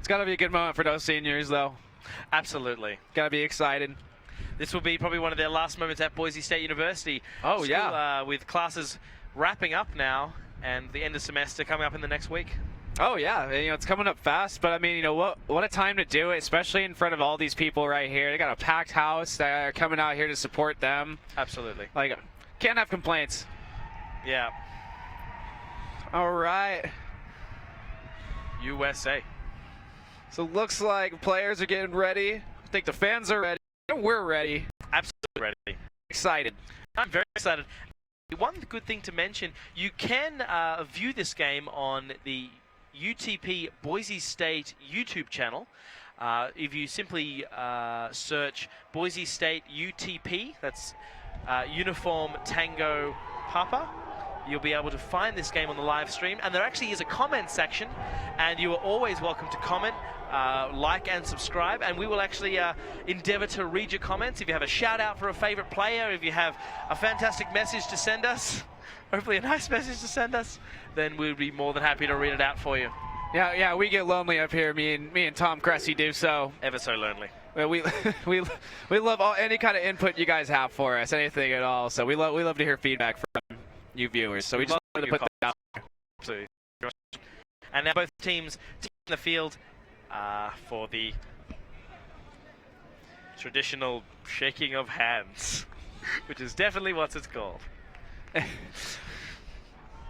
It's got to be a good moment for those seniors, though. Absolutely. Got to be excited. This will be probably one of their last moments at Boise State University. Oh, School, yeah. With classes wrapping up now and the end of semester coming up in the next week. Oh, yeah. You know, it's coming up fast, but I mean, you know, what a time to do it, especially in front of all these people right here. They got a packed house that are coming out here to support them. Absolutely. Like, can't have complaints. Yeah. All right. USA. So it looks like players are getting ready. I think the fans are ready. We're ready. Absolutely ready. Excited. I'm very excited. One good thing to mention, you can view this game on the UTP Boise State YouTube channel. If you simply search Boise State UTP, that's Uniform Tango Papa, you'll be able to find this game on the live stream. And there actually is a comment section, and you are always welcome to comment, like and subscribe, and we will actually endeavor to read your comments. If you have a shout out for a favorite player, if you have a fantastic message to send us, hopefully a nice message to send us, then we'll be more than happy to read it out for you. Yeah, we get lonely up here. Me and Tom Cressy do so. Ever so lonely. Well, we love any kind of input you guys have for us, anything at all. So we love to hear feedback from you viewers. So we just wanted to put that out there. Absolutely. And now both teams in the field for the traditional shaking of hands, which is definitely what it's called. I mean,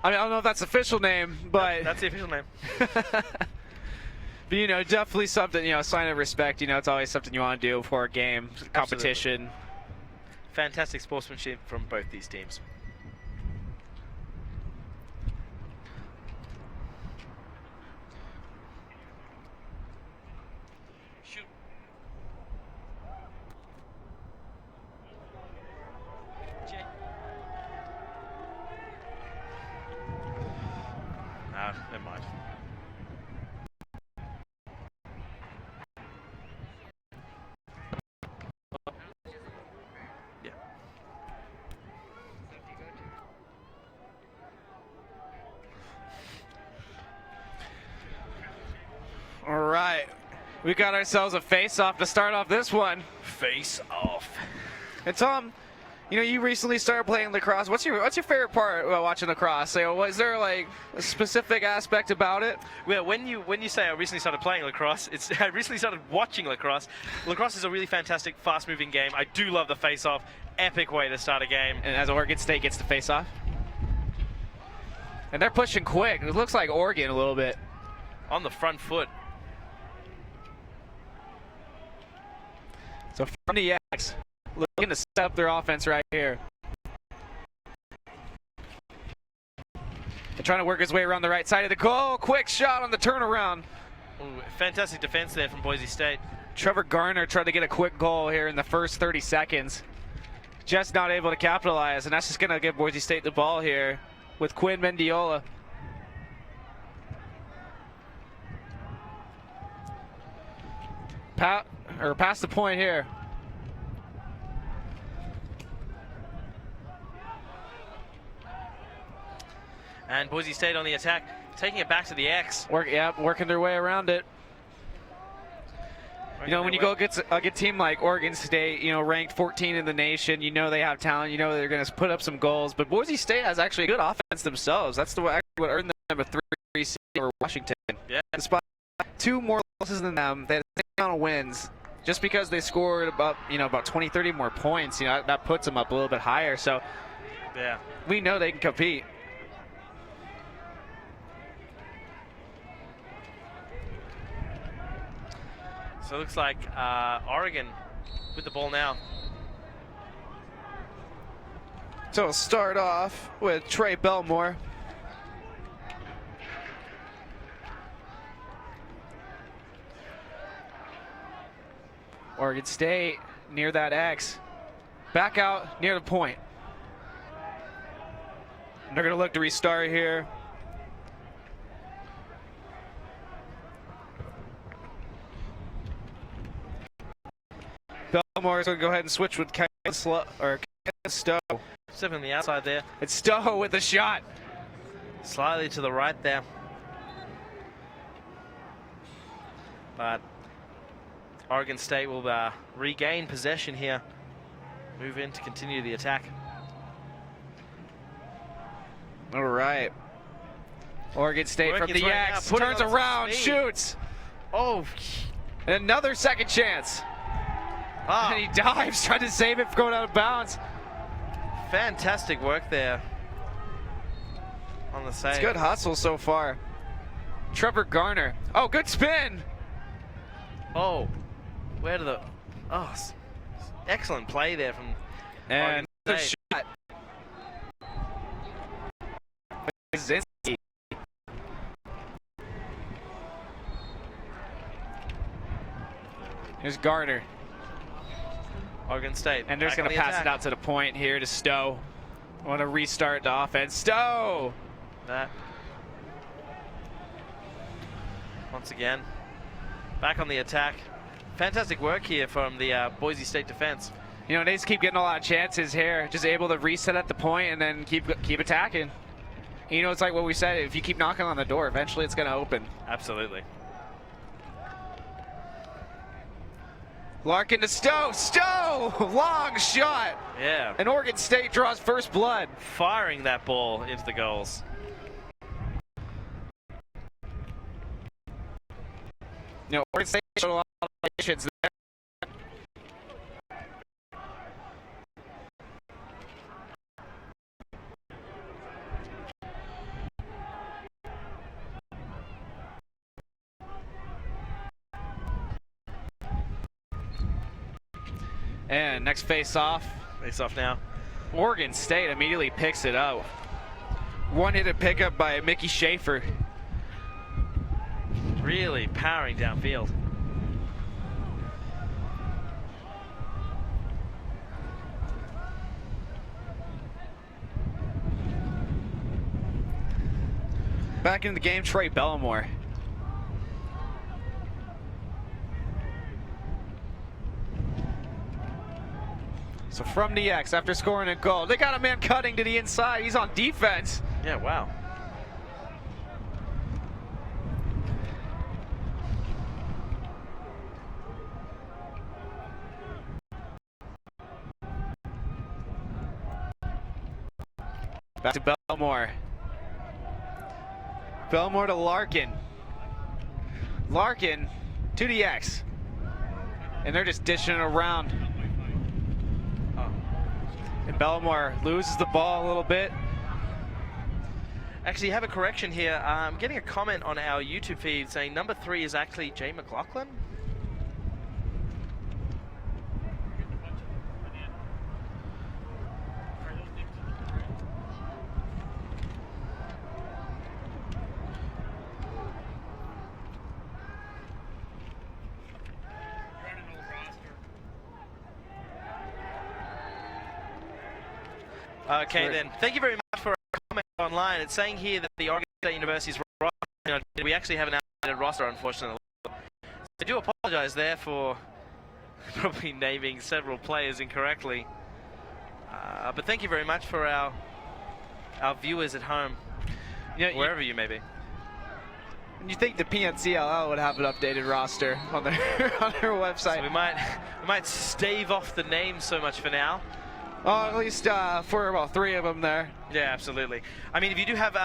I don't know if that's the official name, but that's the official name. But, you know, definitely something, you know, a sign of respect. You know, it's always something you want to do before a game, competition. Absolutely. Fantastic sportsmanship from both these teams. Shoot. Never mind. Yeah. All right. We got ourselves a face-off to start off this one. Face-off. And Tom, you know, you recently started playing lacrosse. What's your favorite part about watching lacrosse? Was there like a specific aspect about it? Well, when you say I recently started playing lacrosse, I recently started watching lacrosse. Lacrosse is a really fantastic, fast-moving game. I do love the face-off. Epic way to start a game. And as Oregon State gets the face-off. And they're pushing quick. It looks like Oregon a little bit. On the front foot. So from the X, looking to set up their offense right here. And trying to work his way around the right side of the goal. Quick shot on the turnaround. Ooh, fantastic defense there from Boise State. Trevor Garner tried to get a quick goal here in the first 30 seconds. Just not able to capitalize, and that's just going to give Boise State the ball here with Quinn Mendiola. Past the point here. And Boise State on the attack, taking it back to the X. Working their way around it. You know, when you go against a good team like Oregon State, you know, ranked 14 in the nation, you know they have talent, you know they're going to put up some goals. But Boise State has actually a good offense themselves. That's what earned them a 3 seed over Washington. Yeah. Despite 2 more losses than them, they had the same amount of wins. Just because they scored about 20, 30 more points, you know, that puts them up a little bit higher. So yeah, we know they can compete. So it looks like Oregon with the ball now. So we'll start off with Trey Belmore. Oregon State near that X. Back out near the point. They're going to look to restart here. Belmore is going to go ahead and switch with Stowe. Step on the outside there. It's Stowe with the shot. Slightly to the right there. But Oregon State will regain possession here. Move in to continue the attack. All right. Oregon State Working from the its way now, Yaks putting turns on some around, speed. shoots. Oh, And another second chance. ah, And he dives, trying to save it from going out of bounds. fantastic work there on the save. It's good hustle so far. Trevor Garner. Oh, good spin. Oh, where did the... Oh, excellent play there from And another State. shot. Zinski. Here's Garner. Oregon State. And they're just going to pass it out to the point here to Stowe. Want to restart the offense. Stowe! That. Once again, back on the attack. Fantastic work here from the Boise State defense. You know, they just keep getting a lot of chances here. Just able to reset at the point and then keep attacking. You know, it's like what we said. If you keep knocking on the door, eventually it's going to open. Absolutely. Larkin to Stowe. Stowe! Long shot. Yeah. And Oregon State draws first blood. Firing that ball into the goals. You know, Oregon State showed a lot of patience there. And next face-off. Face off now. Oregon State immediately picks it up. One-handed pickup by Mickey Schaefer. Really powering downfield. Back into the game, Trey Bellamore. So from the X, after scoring a goal, they got a man cutting to the inside. He's on defense. Yeah, wow. Back to Bellamore. Bellamore to Larkin. Larkin to the X. And they're just dishing it around. And Bellamore loses the ball a little bit. Actually, have a correction here. I'm getting a comment on our YouTube feed saying number 3 is actually Jay McLaughlin. Okay, then. Thank you very much for a comment online. It's saying here that the Oregon State University's roster, we actually have an outdated roster, unfortunately. So I do apologize there for probably naming several players incorrectly. But thank you very much for our viewers at home, wherever you may be. You think the PNCLL would have an updated roster on their on their website? So we might stave off the names so much for now. Oh, at least for 3 of them there. Yeah, absolutely. I mean, if you do have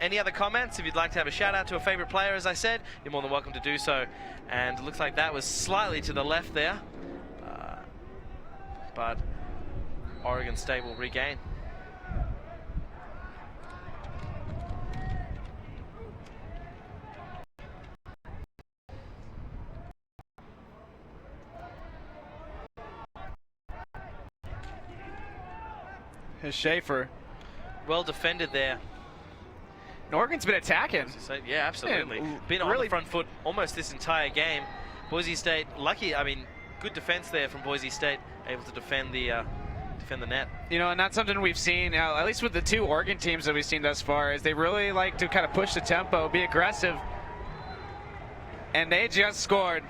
any other comments, if you'd like to have a shout out to a favorite player, as I said, you're more than welcome to do so. And it looks like that was slightly to the left there. But Oregon State will regain. Here's Schaefer. Well defended there. And Oregon's been attacking. Yeah, absolutely. Yeah, Been on really the front foot almost this entire game. Boise State, lucky, I mean, good defense there from Boise State, able to defend the net. You know, and that's something we've seen, at least with the 2 Oregon teams that we've seen thus far, is they really like to kind of push the tempo, be aggressive. And they just scored.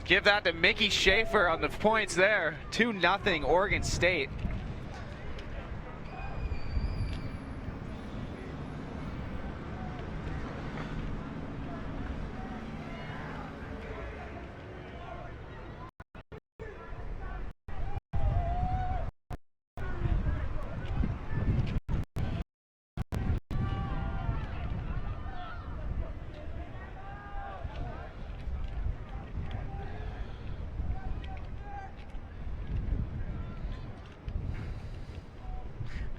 Give that to Mickey Schaefer on the points there. 2-0 Oregon State.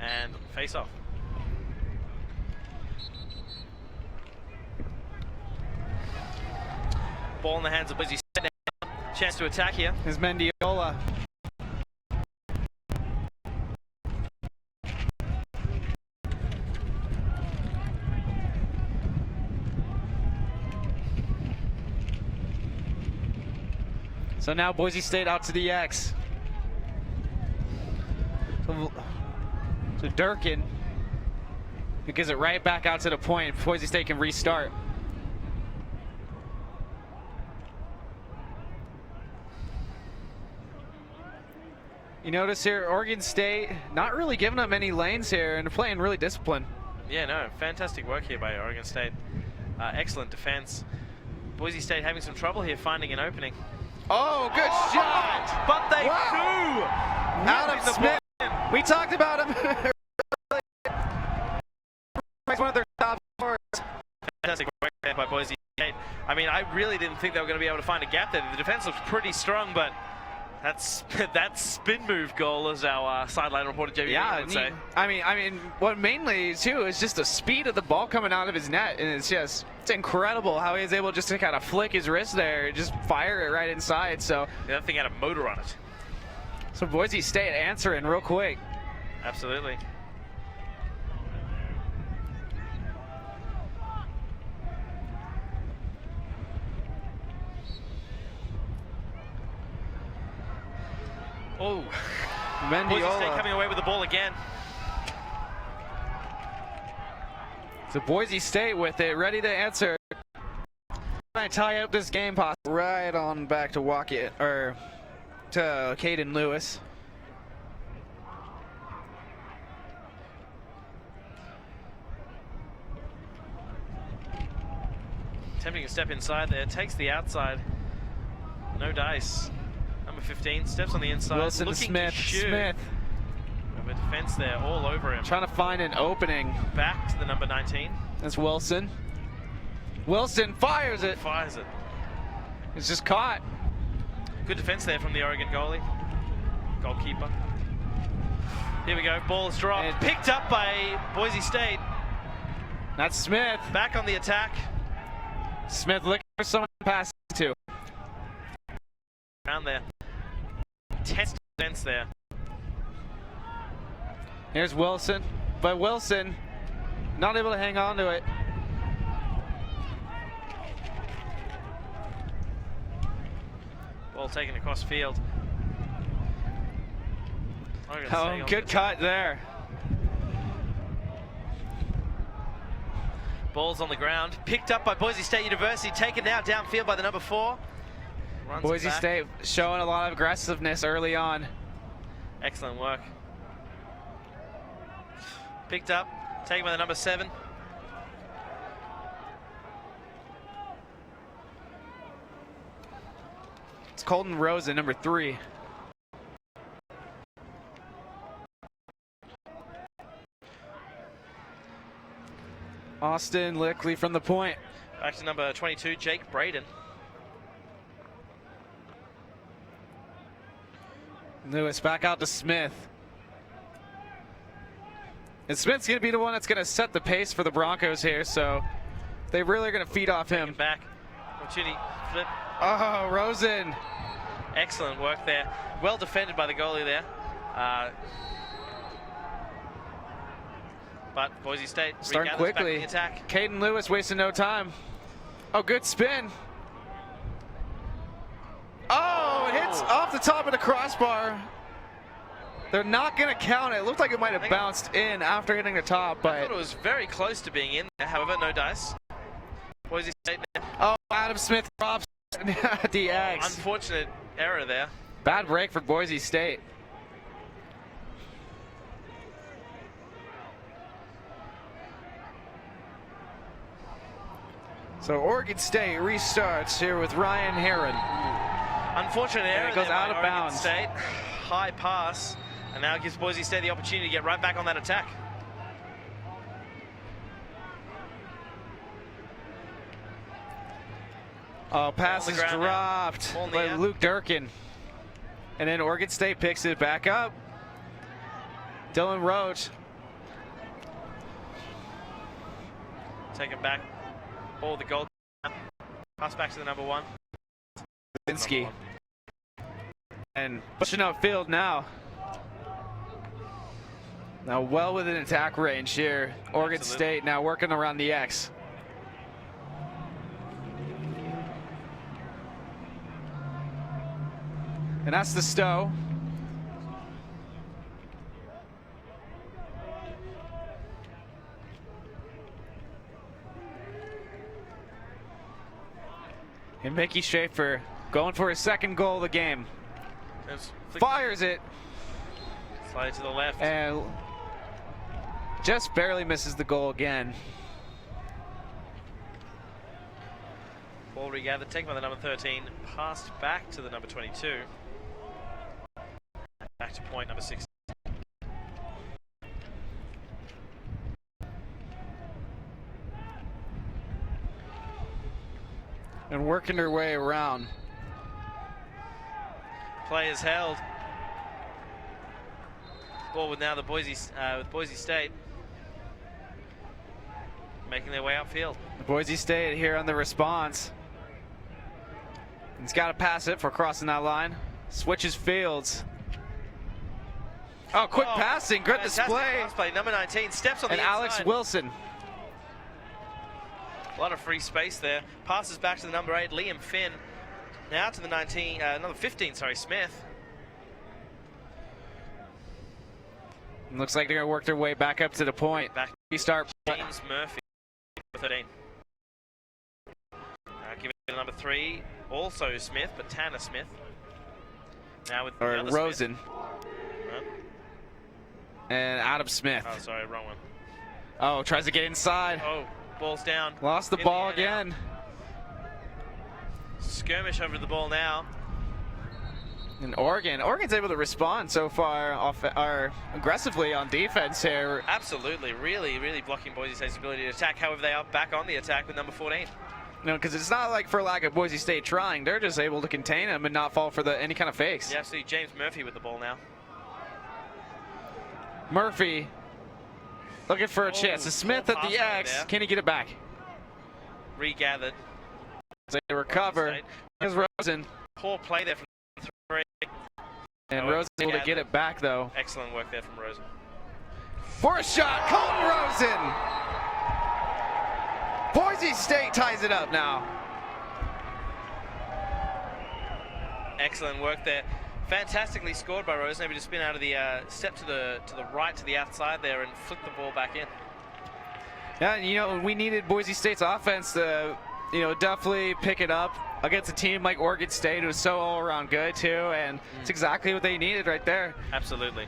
And face off. Ball in the hands of Boise State. Chance to attack here. Is Mendiola. So now Boise State out to the X. So Durkin, who gives it right back out to the point. Boise State can restart. You notice here, Oregon State not really giving up many lanes here, and they're playing really disciplined. Yeah, no, fantastic work here by Oregon State. Excellent defense. Boise State having some trouble here finding an opening. Oh, good shot! But they do! Adam Smith. We talked about him. He's one of their top scorers. Fantastic work there by Boise State. I mean, I really didn't think they were going to be able to find a gap there. The defense looks pretty strong, but that spin move goal, as our sideline reporter Jamie would say. I mean, what mainly too is just the speed of the ball coming out of his net, and it's incredible how he is able just to kind of flick his wrist there, and just fire it right inside. So yeah, that thing had a motor on it. So Boise State answering real quick. Absolutely. Oh, Mendiola. Boise State coming away with the ball again. So Boise State with it, ready to answer. I tie up this game, possibly right on back to Waukee, or to Caden Lewis. Attempting to step inside there, takes the outside. No dice. Number 15 steps on the inside. Wilson to looking Smith. to shoot. Smith Have a defense there all over him. trying to find an opening. Back to the number 19. That's Wilson. Wilson fires it. Fires it. It's just caught. Good defense there from the Oregon goalkeeper. Here we go. Ball is dropped. And picked up by Boise State. That's Smith. Back on the attack. Smith looking for someone to pass to. Around there. Test defense there. Here's Wilson, but Wilson not able to hang on to it. Ball taken across field. Oh, good cut there. Ball's on the ground. Picked up by Boise State University. Taken now downfield by the number 4. Runs Boise back. State showing a lot of aggressiveness early on. Excellent work. Picked up. Taken by the number 7. It's Colton Rosen, number 3. Austin Lickley from the point. Back to number 22, Jake Braden. Lewis back out to Smith. And Smith's going to be the one that's going to set the pace for the Broncos here, so they really are going to feed off him. Back. Opportunity flip. Oh, Rosen. Excellent work there. Well defended by the goalie there. But Boise State starting quickly. Back in the attack. Caden Lewis wasting no time. Oh, good spin. Oh, it hits off the top of the crossbar. They're not going to count it. It looked like it might have bounced in after hitting the top, but I thought it was very close to being in there. However, no dice. Boise State now. Oh, Adam Smith drops the X. Unfortunate error there. Bad break for Boise State. So Oregon State restarts here with Ryan Herron. Unfortunate error. It goes there out by of Oregon bounds. State. High pass, and now gives Boise State the opportunity to get right back on that attack. Oh, pass is dropped by Luke Durkin. And then Oregon State picks it back up. Dylan Roach Take it back. Ball the goal. Pass back to the number 1. Linsky. And pushing upfield now. Now well within attack range here. Oregon Absolutely. State now working around the X. And that's the Stowe. And Mickey Schaefer going for his second goal of the game. Fires it. Slide to the left. And just barely misses the goal again. Ball regathered, taken by the number 13. Passed back to the number 22. Back to point number 6. And working their way around. Play is held. Ball with now the Boise State. Making their way upfield. Boise State here on the response. He's got to pass it for crossing that line. Switches fields. Oh, quick passing, good display. Pass play. Number 19 steps on the and inside. Alex Wilson. A lot of free space there. Passes back to the number 8, Liam Finn. Now to the number 15, sorry, Smith. Looks like they're going to work their way back up to the point. Back Restart. James Murphy, 13. Give it to number 3, also Smith, but Tanner Smith. Now with Rosen. Huh? And Adam Smith. Oh, sorry, wrong one. Oh, tries to get inside. Oh, ball's down. Lost the ball again. Now. Skirmish over the ball now. And Oregon's able to respond so far aggressively on defense here. Absolutely, really blocking Boise State's ability to attack. However, they are back on the attack with number 14. No, because it's not like for lack of Boise State trying. They're just able to contain him and not fall for any kind of fakes. Yeah, absolutely. James Murphy with the ball now. Murphy looking for a chance. The Smith at the X. Can he get it back? Regathered. They recover. Here's Rosen. Poor play there from 3. And Rosen able to get it back, though. Excellent work there from Rosen. For a shot, Colton Rosen. Boise State ties it up now. Excellent work there. Fantastically scored by Rosen, able to spin out of the step to the right, to the outside there, and flick the ball back in. Yeah, you know, we needed Boise State's offense to, definitely pick it up against a team like Oregon State, who's so all around good too, and it's exactly what they needed right there. Absolutely.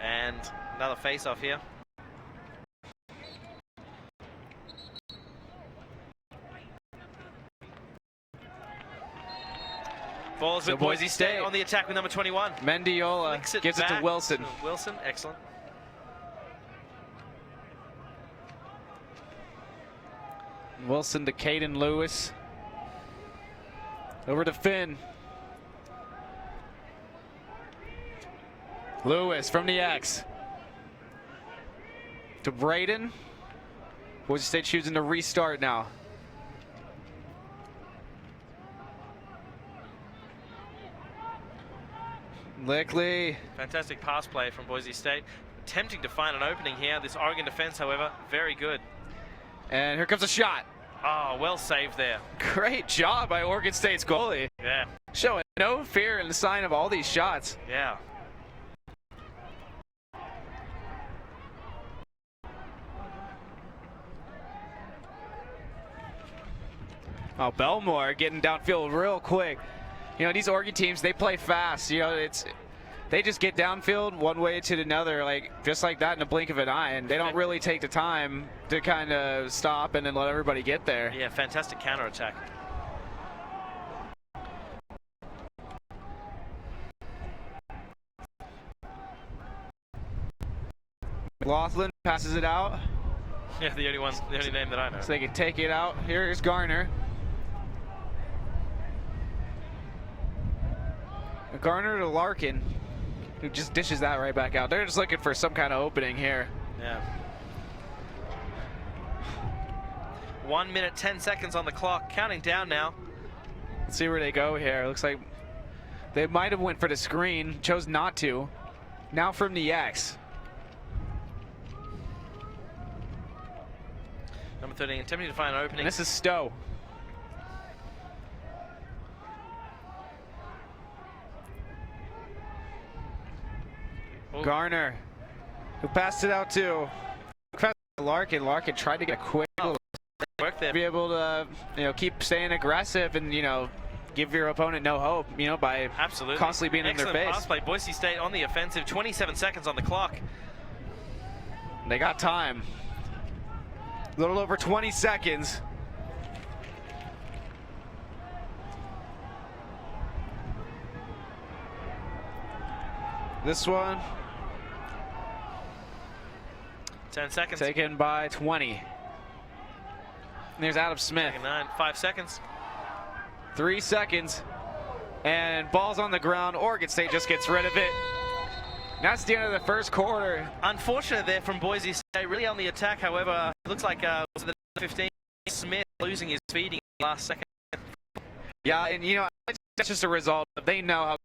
And another face-off here. Balls with Boise State on the attack with number 21. Mendiola gives it to Wilson. Wilson, excellent. Wilson to Caden Lewis. Over to Finn. Lewis from the X. To Braden. Boise State choosing to restart now. Lickley. Fantastic pass play from Boise State. Attempting to find an opening here. This Oregon defense, however, very good. And here comes a shot. Oh, well saved there. Great job by Oregon State's goalie. Yeah. Showing no fear in the sign of all these shots. Yeah. Oh, Belmore getting downfield real quick. These Oregon teams, they play fast. They just get downfield one way to another, just like that in a blink of an eye, and they don't really take the time to kind of stop and then let everybody get there. Yeah, fantastic counterattack. McLaughlin passes it out. Yeah, the only name that I know. So they can take it out. Here's Garner. Garner to Larkin, who just dishes that right back out. They're just looking for some kind of opening here. Yeah. 1 minute, 10 seconds on the clock, counting down now. Let's see where they go here. Looks like they might have went for the screen, chose not to. Now from the X. Number 13, attempting to find an opening. And this is Stowe. Ooh. Garner, who passed it out to Larkin. Larkin tried to get a quick Work there. be able to, keep staying aggressive and, give your opponent no hope, by Absolutely. constantly being in their Excellent face. pass play. Boise State on the offensive. 27 seconds on the clock. They got time. A little over 20 seconds. This one 10 seconds. taken by 20. And there's Adam Smith. Second 9, 5 seconds. 3 seconds. And ball's on the ground. Oregon State just gets rid of it. That's the end of the first quarter. Unfortunate there from Boise State, really on the attack. However, it looks like was it the 15 Smith losing his feeding in the last second. Yeah, and that's just a result. They know how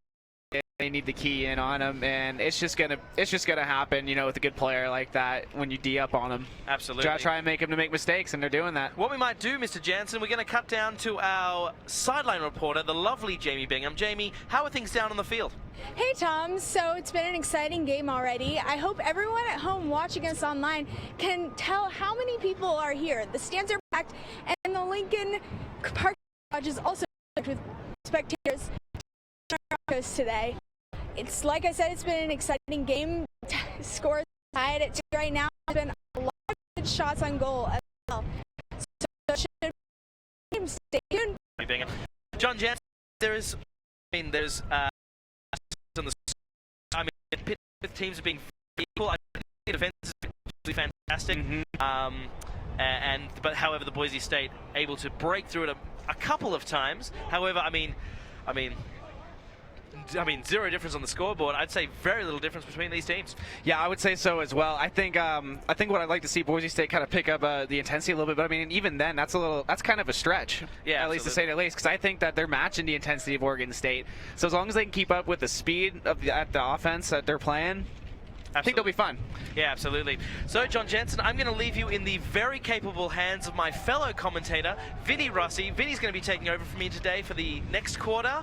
they need to key in on him, and it's just gonna happen, with a good player like that when you D up on him. Absolutely. Try and make him to make mistakes, and they're doing that. What we might do, Mr. Jansen, we're going to cut down to our sideline reporter, the lovely Jamie Bingham. Jamie, how are things down on the field? Hey Tom, so it's been an exciting game already. I hope everyone at home watching us online can tell how many people are here. The stands are packed, and the Lincoln parking garage is also packed with spectators today. It's like I said, it's been an exciting game. Scores tied at 2 right now. There's been a lot of good shots on goal as well. So stay tuned. John Jansen, there's on the, with teams are being equal. I think the defense is absolutely fantastic. But however, the Boise State able to break through it a couple of times. However, I mean, zero difference on the scoreboard. I'd say very little difference between these teams. Yeah, I would say so as well. I think what I'd like to see Boise State kind of pick up the intensity a little bit, but even then, that's kind of a stretch. Yeah, at least to say the least, because I think that they're matching the intensity of Oregon State. So as long as they can keep up with the speed of the offense that they're playing, I think they'll be fun. Yeah, absolutely. So, John Jansen, I'm going to leave you in the very capable hands of my fellow commentator, Vinny Rossi. Vinny's going to be taking over from me today for the next quarter.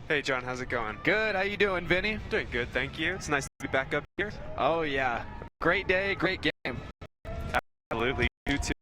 Hey John, how's it going? Good. How you doing, Vinny? Doing good, thank you. It's nice to be back up here. Oh yeah, great day, great game. Absolutely. 2-2 at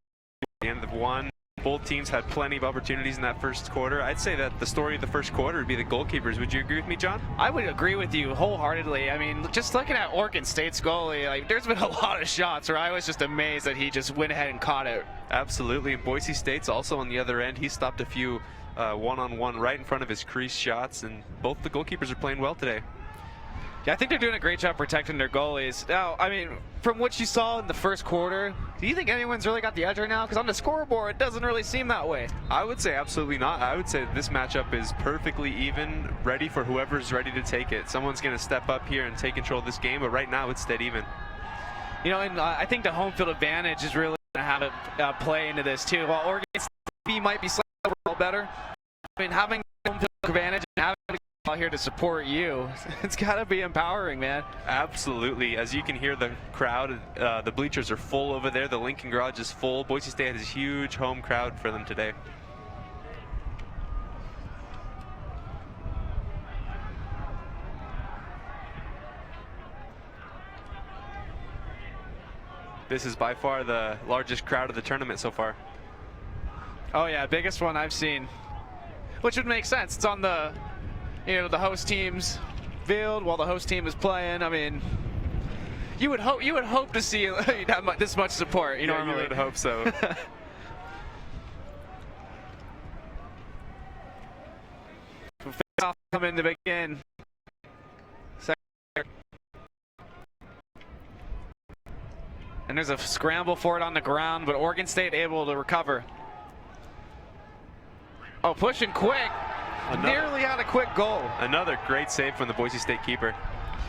the end of one. Both teams had plenty of opportunities in that first quarter. I'd say that the story of the first quarter would be the goalkeepers. Would you agree with me, John? I would agree with you wholeheartedly. I mean, just looking at Oregon State's goalie, there's been a lot of shots where I was just amazed that he just went ahead and caught it. Absolutely. And Boise State's also on the other end. He stopped a few one-on-one right in front of his crease shots, and both the goalkeepers are playing well today. Yeah, I think they're doing a great job protecting their goalies. Now, I mean, from what you saw in the first quarter, do you think anyone's really got the edge right now? Because on the scoreboard, it doesn't really seem that way. I would say absolutely not. I would say this matchup is perfectly even, ready for whoever's ready to take it. Someone's going to step up here and take control of this game, but right now it's dead even. And I think the home field advantage is really going to have a play into this, too. While Oregon State might be slightly better, I mean, having home field advantage and having out here to support you, it's got to be empowering, man. Absolutely. As you can hear the crowd, the bleachers are full over there. The Lincoln garage is full. Boise State has a huge home crowd for them today. This is by far the largest crowd of the tournament so far. Oh yeah, biggest one I've seen, which would make sense. It's on the the host team's field while the host team is playing. I mean, you would hope to see this much support. Normally. You would hope so. Face-off coming to begin. And there's a scramble for it on the ground, but Oregon State able to recover. Oh, pushing quick. Nearly out a quick goal. Another great save from the Boise State keeper.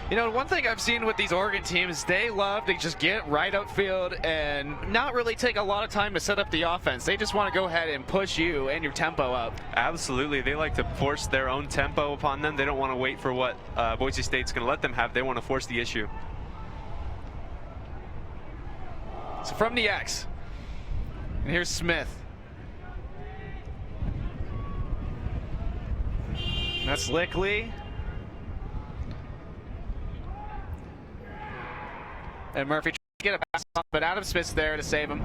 You know, one thing I've seen with these Oregon teams, they love to just get right upfield and not really take a lot of time to set up the offense. They just want to go ahead and push you and your tempo up. Absolutely. They like to force their own tempo upon them. They don't want to wait for what Boise State's going to let them have. They want to force the issue. So from the X, and here's Smith. That's Lickley. And Murphy trying to get a pass off, but Adam Smith's there to save him.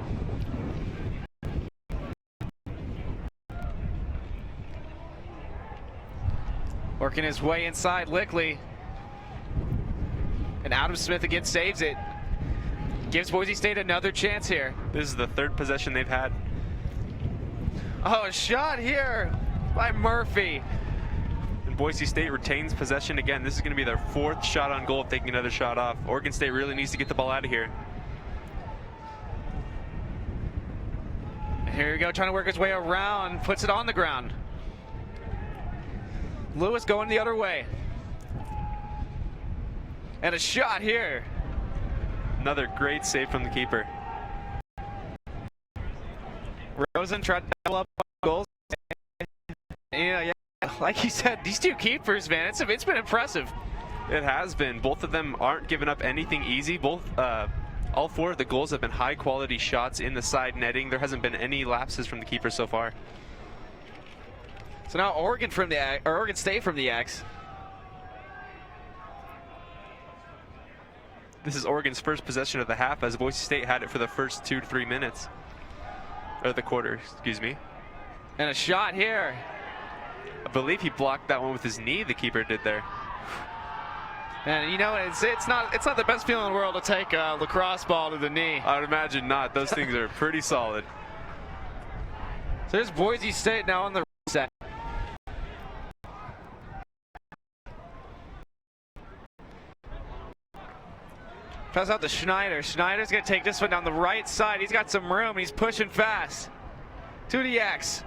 Working his way inside, Lickley. And Adam Smith again saves it. Gives Boise State another chance here. This is the third possession they've had. Oh, a shot here by Murphy. Boise State retains possession again. This is going to be their fourth shot on goal, taking another shot off. Oregon State really needs to get the ball out of here. Here we go, trying to work his way around, puts it on the ground. Lewis going the other way. And a shot here. Another great save from the keeper. Rosen tried to double up goals. Yeah. Like you said, these two keepers, man, it's been impressive. It has been. Both of them aren't giving up anything easy. All four of the goals have been high-quality shots in the side netting. There hasn't been any lapses from the keeper so far. So now Oregon State from the X. This is Oregon's first possession of the half, as Boise State had it for the first 2 to 3 minutes. Or the quarter, excuse me. And a shot here. I believe he blocked that one with his knee, the keeper did there. And you know, it's not the best feeling in the world to take a lacrosse ball to the knee. I would imagine not. Those things are pretty solid. So there's Boise State now on the set. Pass out to Schneider. Schneider's going to take this one down the right side. He's got some room. He's pushing fast. To the X.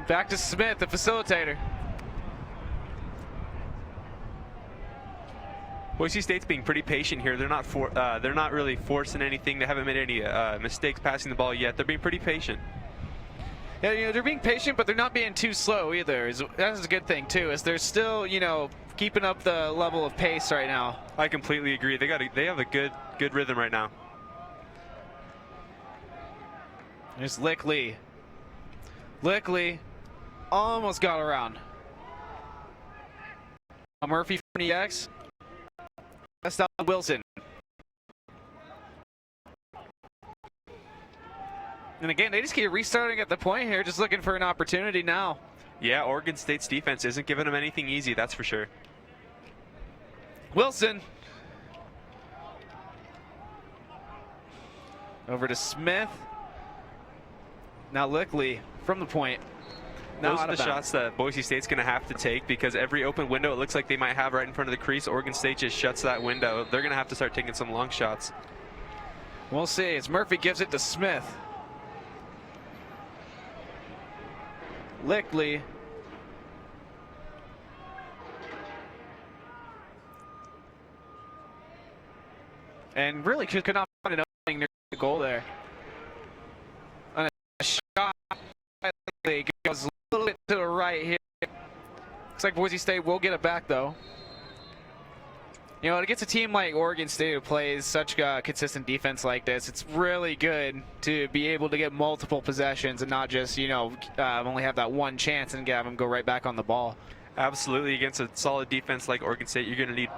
Back to Smith, the facilitator. Boise State's being pretty patient here. They're not really forcing anything. They haven't made any mistakes passing the ball yet. They're being pretty patient. Yeah, you know, they're being patient, but they're not being too slow either. That's a good thing too. Is they're still, you know, keeping up the level of pace right now. I completely agree. They have a good rhythm right now. There's Lickley. Lickley almost got around. Murphy from the X. That's down Wilson. And again, they just keep restarting at the point here, just looking for an opportunity now. Yeah, Oregon State's defense isn't giving them anything easy, that's for sure. Wilson. Over to Smith. Now Lickley from the point. Those are the shots that Boise State's going to have to take, because every open window it looks like they might have right in front of the crease, Oregon State just shuts that window. They're going to have to start taking some long shots. We'll see as Murphy gives it to Smith. Lickley. And really could not find an opening near the goal there. And a shot goes a little bit to the right here. Looks like Boise State will get it back though. You know, against a team like Oregon State who plays such consistent defense like this, it's really good to be able to get multiple possessions and not just, you know, only have that one chance and have them go right back on the ball. Absolutely. Against a solid defense like Oregon State, you're going to need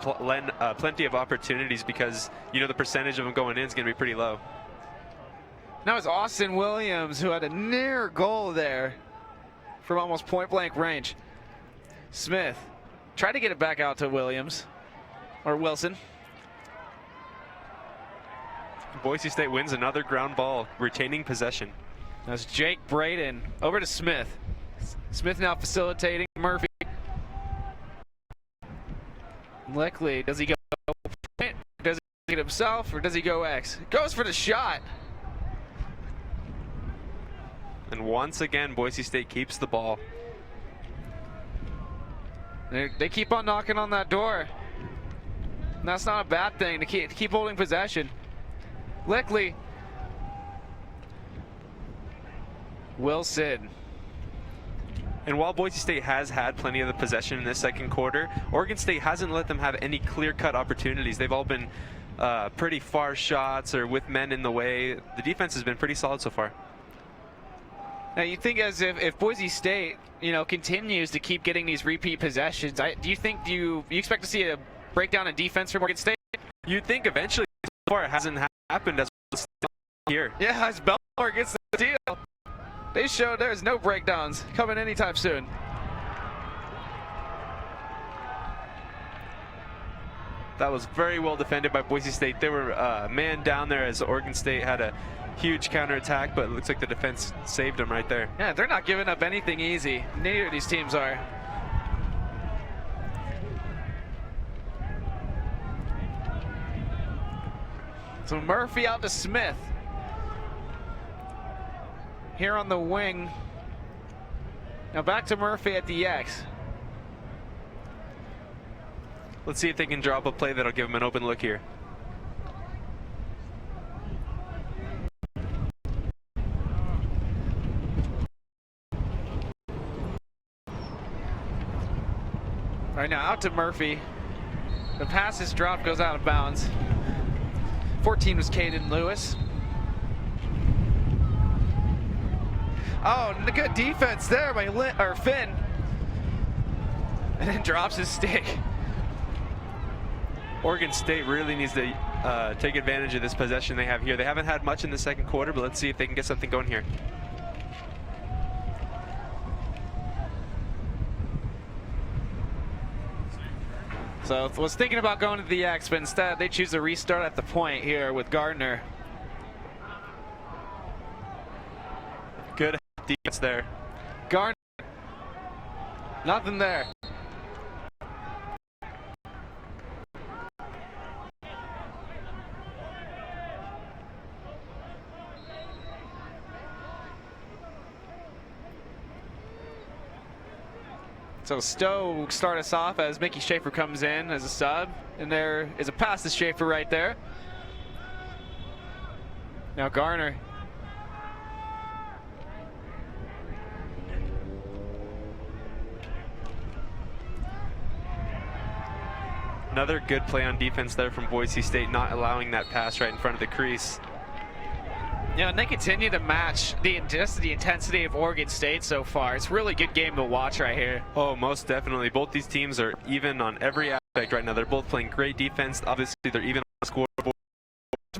plenty of opportunities, because, you know, the percentage of them going in is going to be pretty low. Now it's Austin Williams who had a near goal there from almost point-blank range. Smith tried to get it back out to Williams. Or Wilson. Boise State wins another ground ball, retaining possession. That's Jake Braden. Over to Smith. Smith now facilitating Murphy. Lickley, does he go point? Does he get himself, or does he go X? Goes for the shot. And once again, Boise State keeps the ball. They keep on knocking on that door. And that's not a bad thing to keep holding possession. Lickley. Wilson. And while Boise State has had plenty of the possession in this second quarter, Oregon State hasn't let them have any clear-cut opportunities. They've all been pretty far shots or with men in the way. The defense has been pretty solid so far. Now you think as if Boise State, continues to keep getting these repeat possessions, do you expect to see a breakdown in defense from Oregon State? You'd think eventually. So far it hasn't happened as here. Yeah, as Belmar gets the deal. They showed there's no breakdowns coming anytime soon. That was very well defended by Boise State. They were man down there as Oregon State had a huge counterattack, but it looks like the defense saved them right there. Yeah, they're not giving up anything easy. Neither of these teams are. So Murphy out to Smith. Here on the wing. Now back to Murphy at the X. Let's see if they can drop a play that'll give them an open look here. All right, now out to Murphy. The pass is dropped, goes out of bounds. 14 was Caden Lewis. Oh, good defense there by Finn. And then drops his stick. Oregon State really needs to take advantage of this possession they have here. They haven't had much in the second quarter, but let's see if they can get something going here. So was thinking about going to the X, but instead they choose to restart at the point here with Gardner. Good defense there. Gardner, nothing there. So Stowe will start us off as Mickey Schaefer comes in as a sub. And there is a pass to Schaefer right there. Now Garner. Another good play on defense there from Boise State, not allowing that pass right in front of the crease. Yeah, and they continue to match the intensity of Oregon State so far. It's a really good game to watch right here. Oh, most definitely. Both these teams are even on every aspect right now. They're both playing great defense. Obviously, they're even on the scoreboard.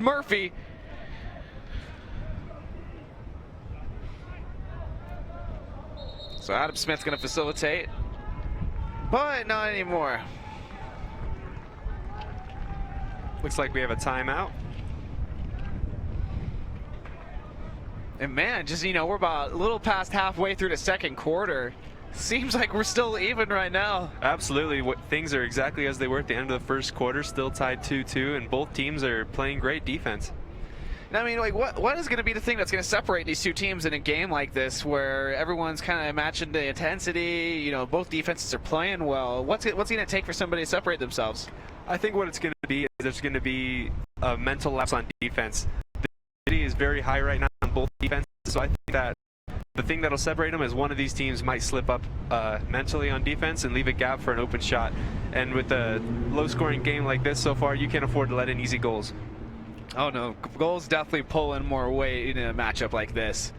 Murphy. So Adam Smith's going to facilitate, but not anymore. Looks like we have a timeout. And man, just, we're about a little past halfway through the second quarter. Seems like we're still even right now. Absolutely. Things are exactly as they were at the end of the first quarter, still tied 2-2, and both teams are playing great defense. And I mean, what is going to be the thing that's going to separate these two teams in a game like this where everyone's kind of matching the intensity, both defenses are playing well? What's it going to take for somebody to separate themselves? I think what it's going to be is there's going to be a mental lapse on defense. The intensity is very high right now on both defenses, so I think that the thing that'll separate them is one of these teams might slip up mentally on defense and leave a gap for an open shot. And with a low-scoring game like this so far, you can't afford to let in easy goals. Oh no, goals definitely pull in more weight in a matchup like this.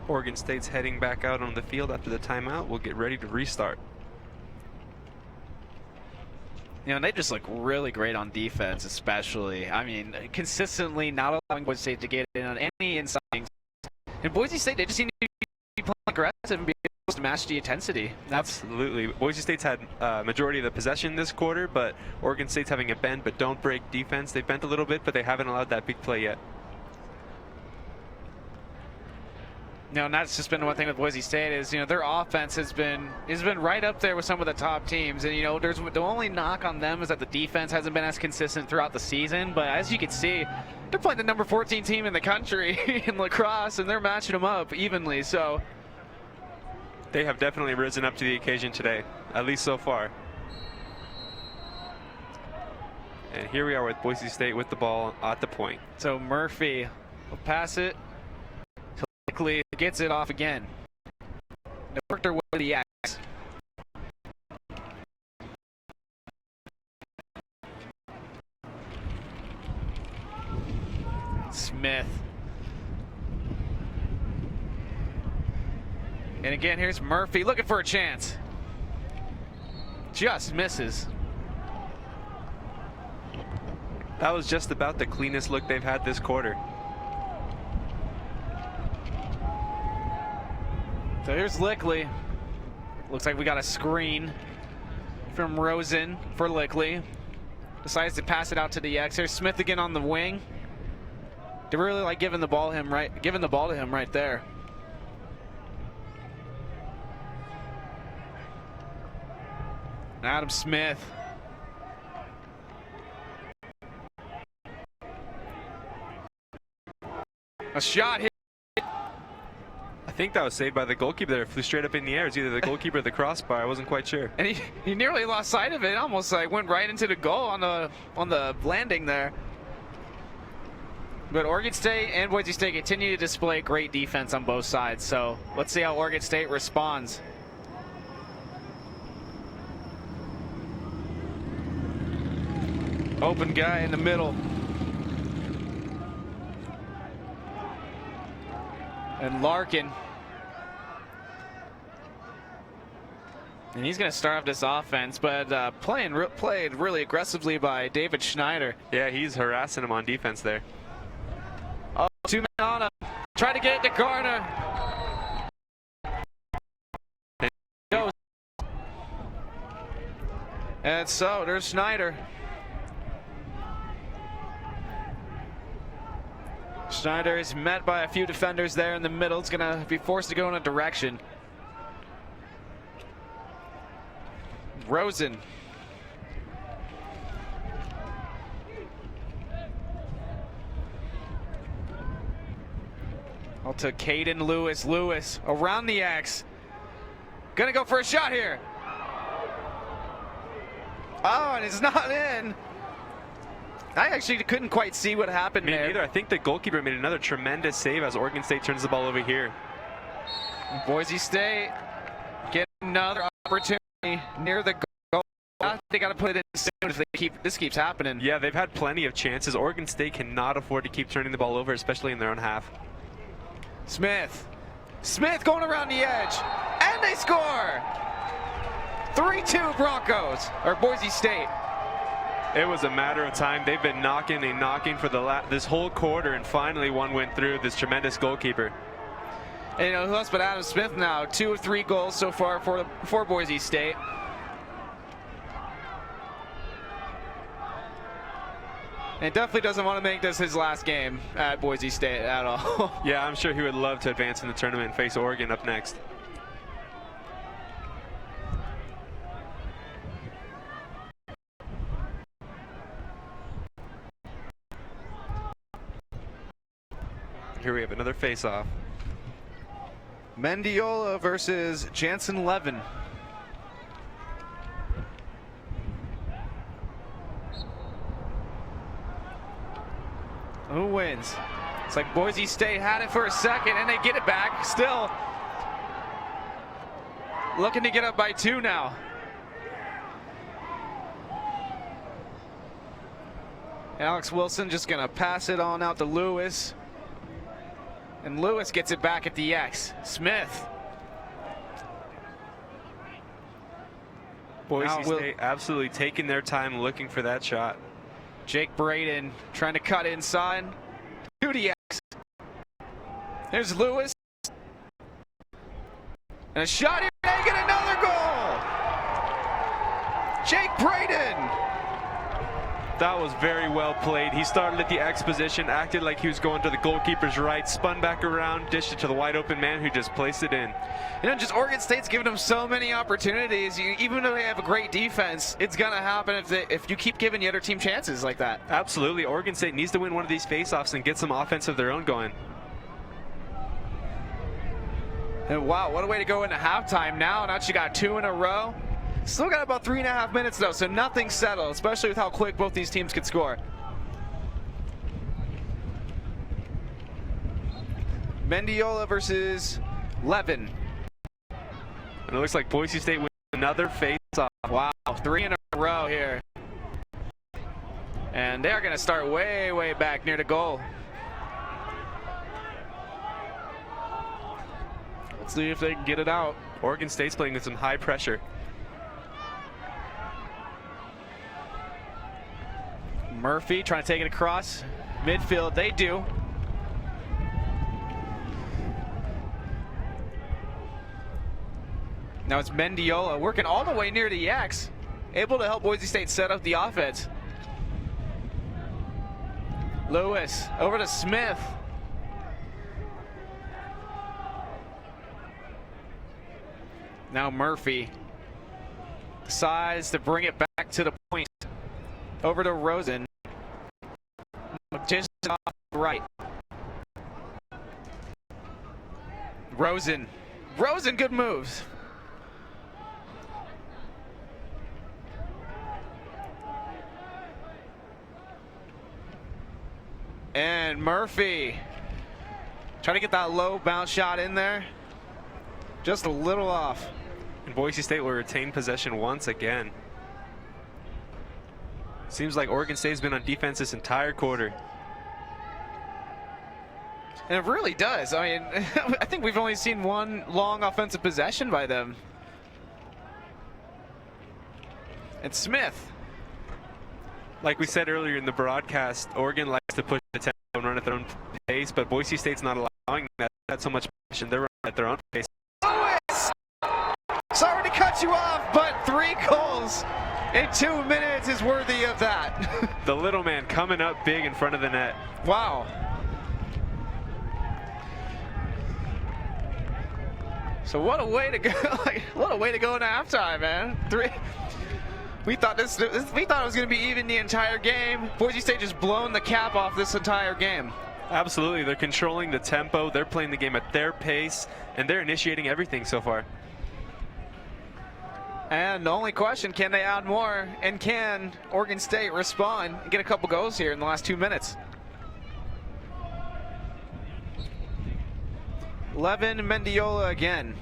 Oregon State's heading back out on the field after the timeout. We'll get ready to restart. And they just look really great on defense, especially. I mean, consistently not allowing Boise State to get in on any inside. And Boise State, they just seem to be playing aggressive and be able to match the intensity. Absolutely. Boise State's had majority of the possession this quarter, but Oregon State's having a bend but don't break defense. They've bent a little bit, but they haven't allowed that big play yet. No, and that's just been one thing with Boise State is, their offense has been right up there with some of the top teams. And, there's the only knock on them is that the defense hasn't been as consistent throughout the season. But as you can see, they're playing the number 14 team in the country in lacrosse, and they're matching them up evenly. So they have definitely risen up to the occasion today, at least so far. And here we are with Boise State with the ball at the point. So Murphy will pass it. Quickly gets it off again. They worked their way to the X. Smith. And again, here's Murphy looking for a chance. Just misses. That was just about the cleanest look they've had this quarter. So here's Lickley. Looks like we got a screen from Rosen for Lickley. Decides to pass it out to the X. Here's Smith again on the wing. They really like giving the ball to him right there. Adam Smith. A shot here. I think that was saved by the goalkeeper there. It flew straight up in the air. It was either the goalkeeper or the crossbar. I wasn't quite sure. And he nearly lost sight of it. Almost like went right into the goal on the landing there. But Oregon State and Boise State continue to display great defense on both sides. So let's see how Oregon State responds. Open guy in the middle. And Larkin. And he's going to start off this offense, but played really aggressively by David Schneider. Yeah, he's harassing him on defense there. Oh, 2 men on him. Try to get it to Garner. And so there's Schneider. Schneider is met by a few defenders there in the middle. It's going to be forced to go in a direction. Rosen. Out to Caden Lewis. Lewis around the X. Gonna go for a shot here. Oh, and it's not in. I actually couldn't quite see what happened there. Neither. I think the goalkeeper made another tremendous save as Oregon State turns the ball over here. Boise State get another opportunity near the goal. They got to put it in soon if this keeps happening. Yeah, they've had plenty of chances. Oregon State cannot afford to keep turning the ball over, especially in their own half. Smith going around the edge, and they score. 3-2 Broncos, or Boise State. It was a matter of time. They've been knocking and knocking for this whole quarter, and finally one went through. This tremendous goalkeeper. And who else but Adam Smith now? 2 of 3 goals so far for Boise State. And definitely doesn't want to make this his last game at Boise State at all. Yeah, I'm sure he would love to advance in the tournament and face Oregon up next. Here we have another face-off. Mendiola versus Jansen Levin. Who wins? It's like Boise State had it for a second and they get it back. Still looking to get up by 2 now. Alex Wilson just gonna pass it on out to Lewis. And Lewis gets it back at the X. Smith. Boise State absolutely taking their time looking for that shot. Jake Braden trying to cut inside to the X. There's Lewis. And a shot here, and they get another goal. Jake Braden. That was very well played. He started at the X position, acted like he was going to the goalkeeper's right, spun back around, dished it to the wide open man who just placed it in. You know, just Oregon State's giving them so many opportunities. Even though they have a great defense, it's going to happen if you keep giving the other team chances like that. Absolutely. Oregon State needs to win one of these faceoffs and get some offense of their own going. And wow, what a way to go into halftime now. Now she got 2 in a row. Still got about 3.5 minutes though, so nothing's settled, especially with how quick both these teams could score. Mendiola versus Levin. And it looks like Boise State wins another face-off. Wow, 3 in a row here. And they're going to start way, way back near the goal. Let's see if they can get it out. Oregon State's playing with some high pressure. Murphy trying to take it across midfield. They do. Now it's Mendiola working all the way near the X, able to help Boise State set up the offense. Lewis over to Smith. Now Murphy decides to bring it back to the point. Over to Rosen. Just off the right. Rosen, good moves. And Murphy trying to get that low bounce shot in there. Just a little off. And Boise State will retain possession once again. Seems like Oregon State's been on defense this entire quarter. And it really does. I mean, I think we've only seen one long offensive possession by them. And Smith. Like we said earlier in the broadcast, Oregon likes to push the tempo and run at their own pace, but Boise State's not allowing that. Not so much passion. They're running at their own pace. Lewis! Sorry to cut you off, but 3 goals in 2 minutes is worthy of that. The little man coming up big in front of the net. Wow. So what a way to go! What a way to go into halftime, man. We thought it was going to be even the entire game. Boise State just blown the cap off this entire game. Absolutely, they're controlling the tempo. They're playing the game at their pace, and they're initiating everything so far. And the only question, can they add more? And can Oregon State respond and get a couple goals here in the last 2 minutes? Levin Mendiola again.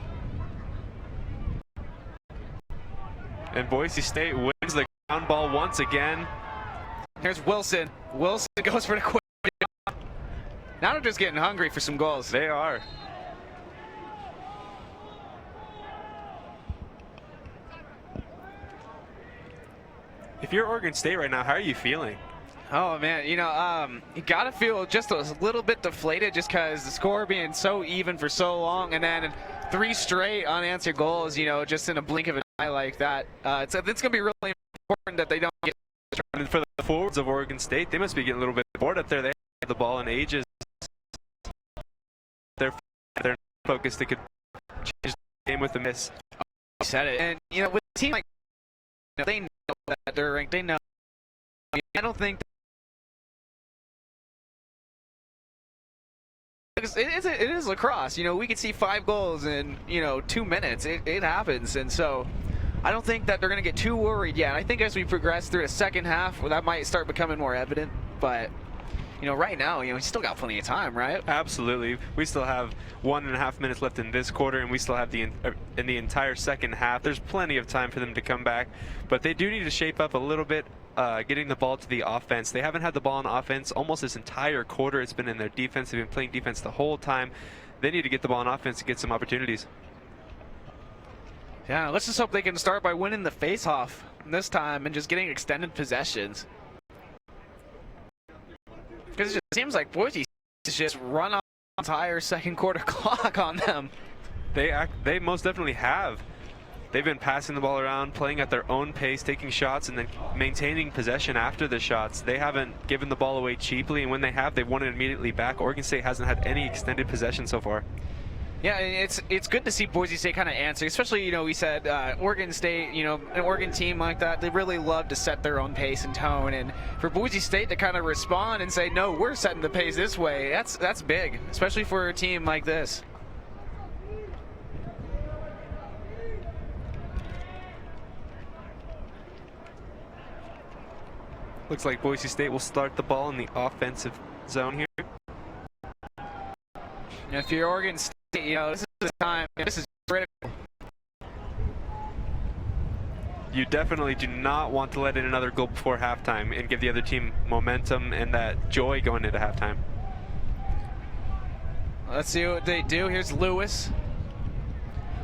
And Boise State wins the ground ball once again. Here's Wilson. Wilson goes for the quick. Now they're just getting hungry for some goals. They are. If you're Oregon State right now, how are you feeling? Oh man, you gotta feel just a little bit deflated just because the score being so even for so long, and then 3 straight unanswered goals, just in a blink of an eye like that. It's gonna be really important that they don't get. And for the forwards of Oregon State, they must be getting a little bit bored up there. They have the ball in ages. They're focused. They could change the game with a miss. You said it, and with a team like they know that they're ranked. They know. I don't think. It is lacrosse. We could see 5 goals in 2 minutes. It happens, and so I don't think that they're going to get too worried yet. I think as we progress through the second half, that might start becoming more evident. But right now, we still got plenty of time, right? Absolutely. We still have 1.5 minutes left in this quarter, and we still have in the entire second half. There's plenty of time for them to come back, but they do need to shape up a little bit. Getting the ball to the offense. They haven't had the ball on offense almost this entire quarter. It's been in their defense. They've been playing defense the whole time. They need to get the ball on offense to get some opportunities. Yeah, let's just hope they can start by winning the face-off this time and just getting extended possessions. Because it just seems like Boise is just run off the entire second quarter clock on them. They most definitely have. they've been passing the ball around, playing at their own pace, taking shots, and then maintaining possession after the shots. They haven't given the ball away cheaply, and when they have, they've won it immediately back. Oregon State hasn't had any extended possession so far. Yeah, it's good to see Boise State kind of answer, especially, you know, we said Oregon State, you know, an Oregon team like that, they really love to set their own pace and tone, and for Boise State to kind of respond and say, no, we're setting the pace this way, that's big, especially for a team like this. Looks like Boise State will start the ball in the offensive zone here. And if you're Oregon State, you know, this is the time, this is critical. You definitely do not want to let in another goal before halftime and give the other team momentum and that joy going into halftime. Let's see what they do. Here's Lewis.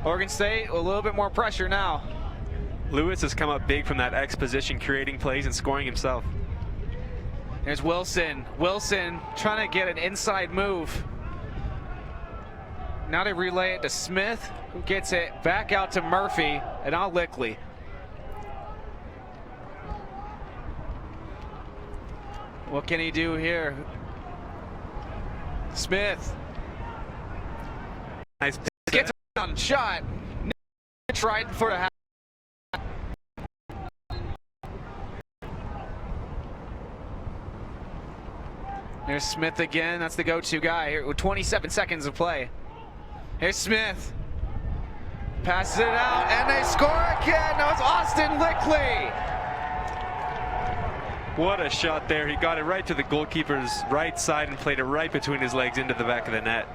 Oregon State, a little bit more pressure now. Lewis has come up big from that X position, creating plays and scoring himself. There's Wilson. Wilson trying to get an inside move. Now they relay it to Smith, who gets it back out to Murphy, and now Lickley. What can he do here? Smith. Nice. Gets on shot. Tried for a half. There's Smith again. That's the go-to guy here with 27 seconds of play. Here's Smith. Passes it out, and they score again. Now it's Austin Lickley. What a shot there. He got it right to the goalkeeper's right side and played it right between his legs into the back of the net.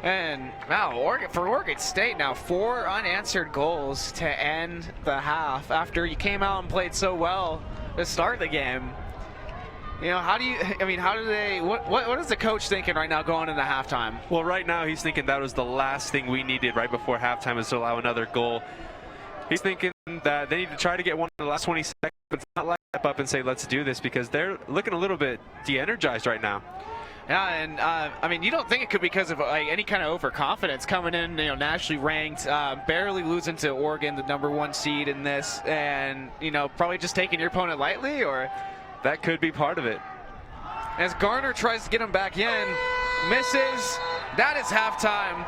And wow, for Oregon State now, 4 unanswered goals to end the half after you came out and played so well to start the game. You know, what is the coach thinking right now going into halftime? Well, right now he's thinking that was the last thing we needed right before halftime is to allow another goal. He's thinking that they need to try to get one in the last 20 seconds, but it's not like step up and say, let's do this, because they're looking a little bit de-energized right now. Yeah, and I mean, you don't think it could be because of like any kind of overconfidence coming in, you know, nationally ranked, barely losing to Oregon, the #1 seed in this, and, you know, probably just taking your opponent lightly, or? That could be part of it. As Garner tries to get him back in, misses. That is halftime.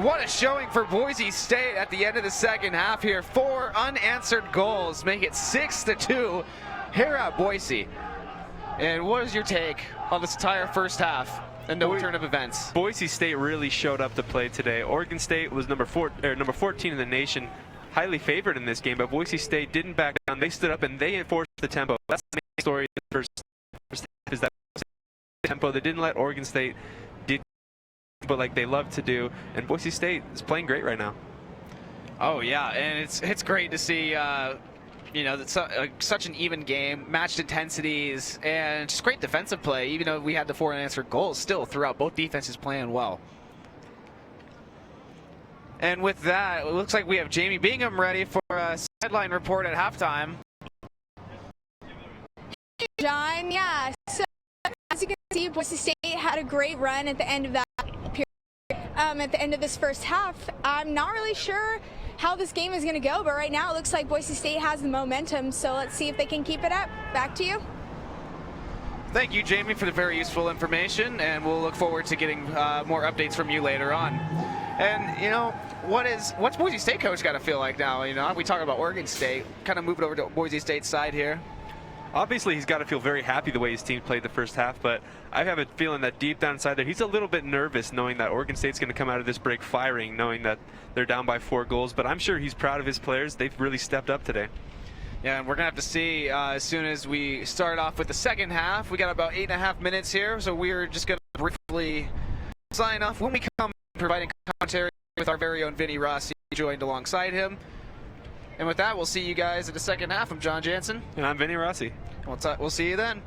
What a showing for Boise State at the end of the second half here. 4 unanswered goals make it 6-2 here at Boise. And what is your take on this entire first half and no turn of events? Boise State really showed up to play today. Oregon State was number 14 in the nation, highly favored in this game, but Boise State didn't back down. They stood up and they enforced the tempo. That's the main story of the first half, is that tempo. They didn't let Oregon State but like they love to do, and Boise State is playing great right now. Oh yeah, and it's great to see you know, that's such an even game, matched intensities, and just great defensive play. Even though we had the 4 unanswered goals, still throughout both defenses playing well. And with that, it looks like we have Jamie Bingham ready for a sideline report at halftime. John, yeah. So as you can see, Boise State had a great run at the end of that period. At the end of this first half, I'm not really sure how this game is going to go, but right now it looks like Boise State has the momentum. So let's see if they can keep it up. Back to you. Thank you, Jamie, for the very useful information, and we'll look forward to getting more updates from you later on. And, you know, what's Boise State coach got to feel like now? You know, we talk about Oregon State, kind of moving over to Boise State's side here. Obviously, he's got to feel very happy the way his team played the first half, but I have a feeling that deep down inside there, he's a little bit nervous knowing that Oregon State's going to come out of this break firing, knowing that they're down by 4 goals. But I'm sure he's proud of his players. They've really stepped up today. Yeah, and we're going to have to see as soon as we start off with the second half. We got about 8.5 minutes here, so we're just going to briefly sign off when we come providing commentary with our very own Vinny Rossi joined alongside him. And with that, we'll see you guys in the second half. I'm John Jansen. And I'm Vinny Rossi. We'll see you then.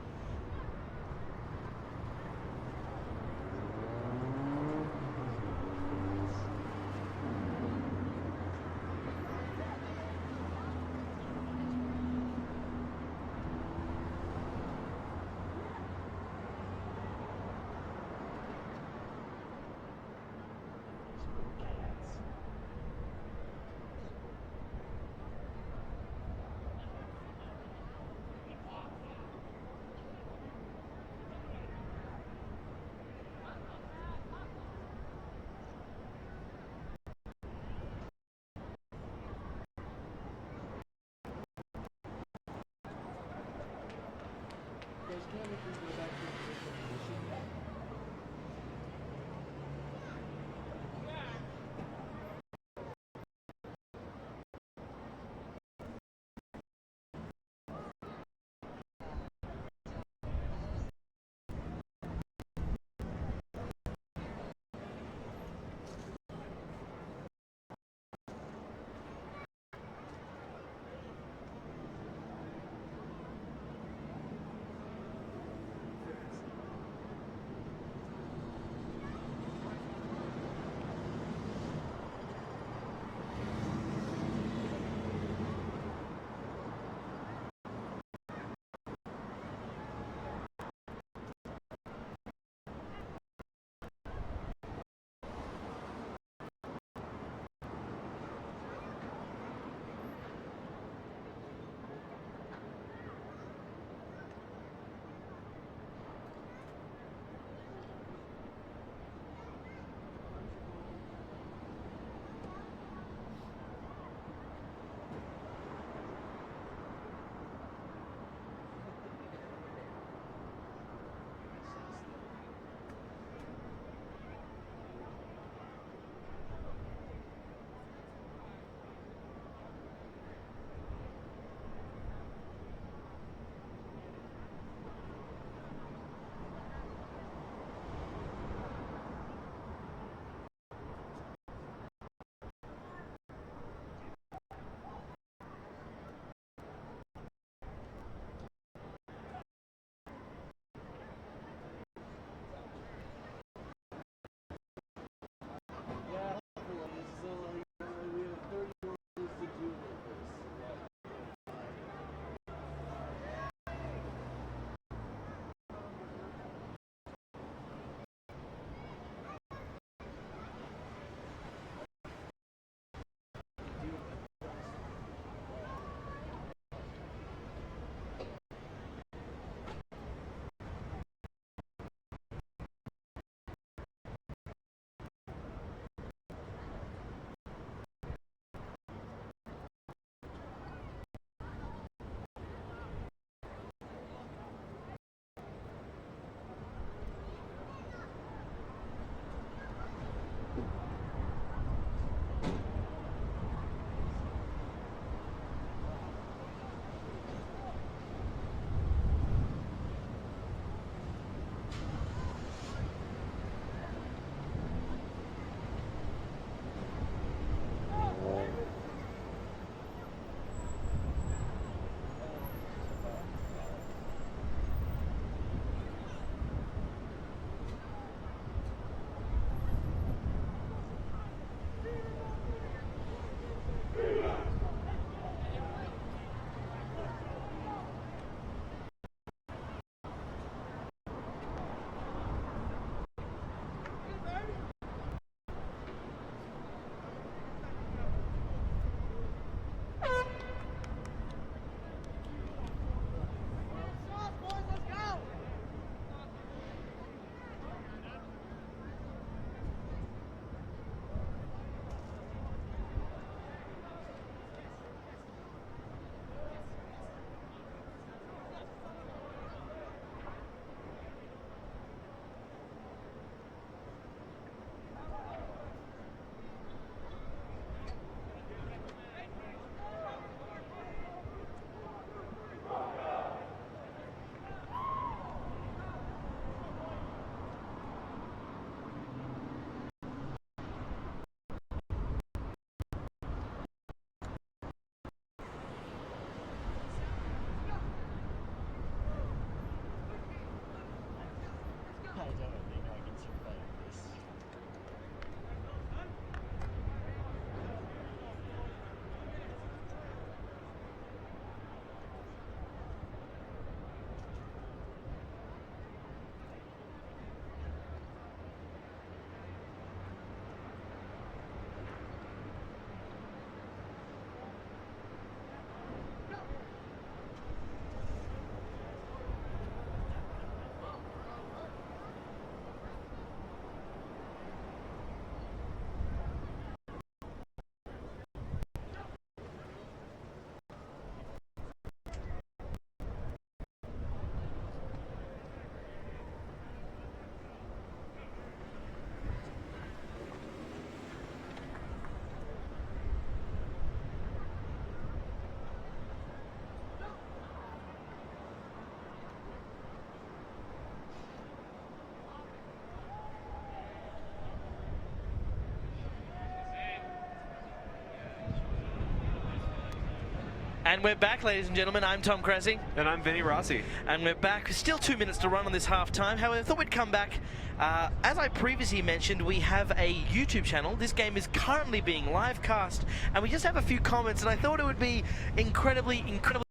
And we're back, ladies and gentlemen. I'm Tom Cressy. And I'm Vinny Rossi. And we're back. Still 2 minutes to run on this half-time. However, I thought we'd come back. As I previously mentioned, we have a YouTube channel. This game is currently being live cast, and we just have a few comments, and I thought it would be incredibly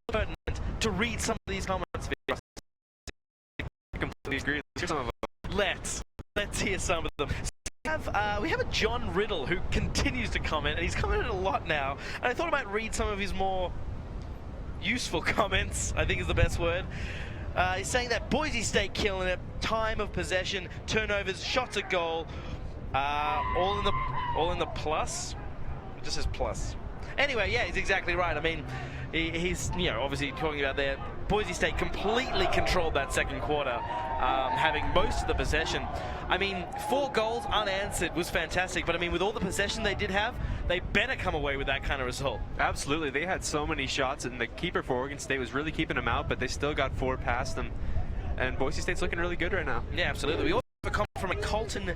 pertinent to read some of these comments. I completely agree. Let's hear some of them. Let's hear some of them. We have a John Riddle who continues to comment, and he's commented a lot now, and I thought I might read some of his more useful comments, I think is the best word. He's saying that Boise State killing it, time of possession, turnovers, shots at goal, all in the plus. It just says plus. Anyway, yeah, he's exactly right. I mean, he's obviously talking about there. Boise State completely controlled that second quarter, having most of the possession. I mean, 4 goals unanswered was fantastic, but I mean, with all the possession they did have, they better come away with that kind of result. Absolutely. They had so many shots, and the keeper for Oregon State was really keeping them out, but they still got 4 past them. And Boise State's looking really good right now. Yeah, absolutely. We also have a comment from a Colton.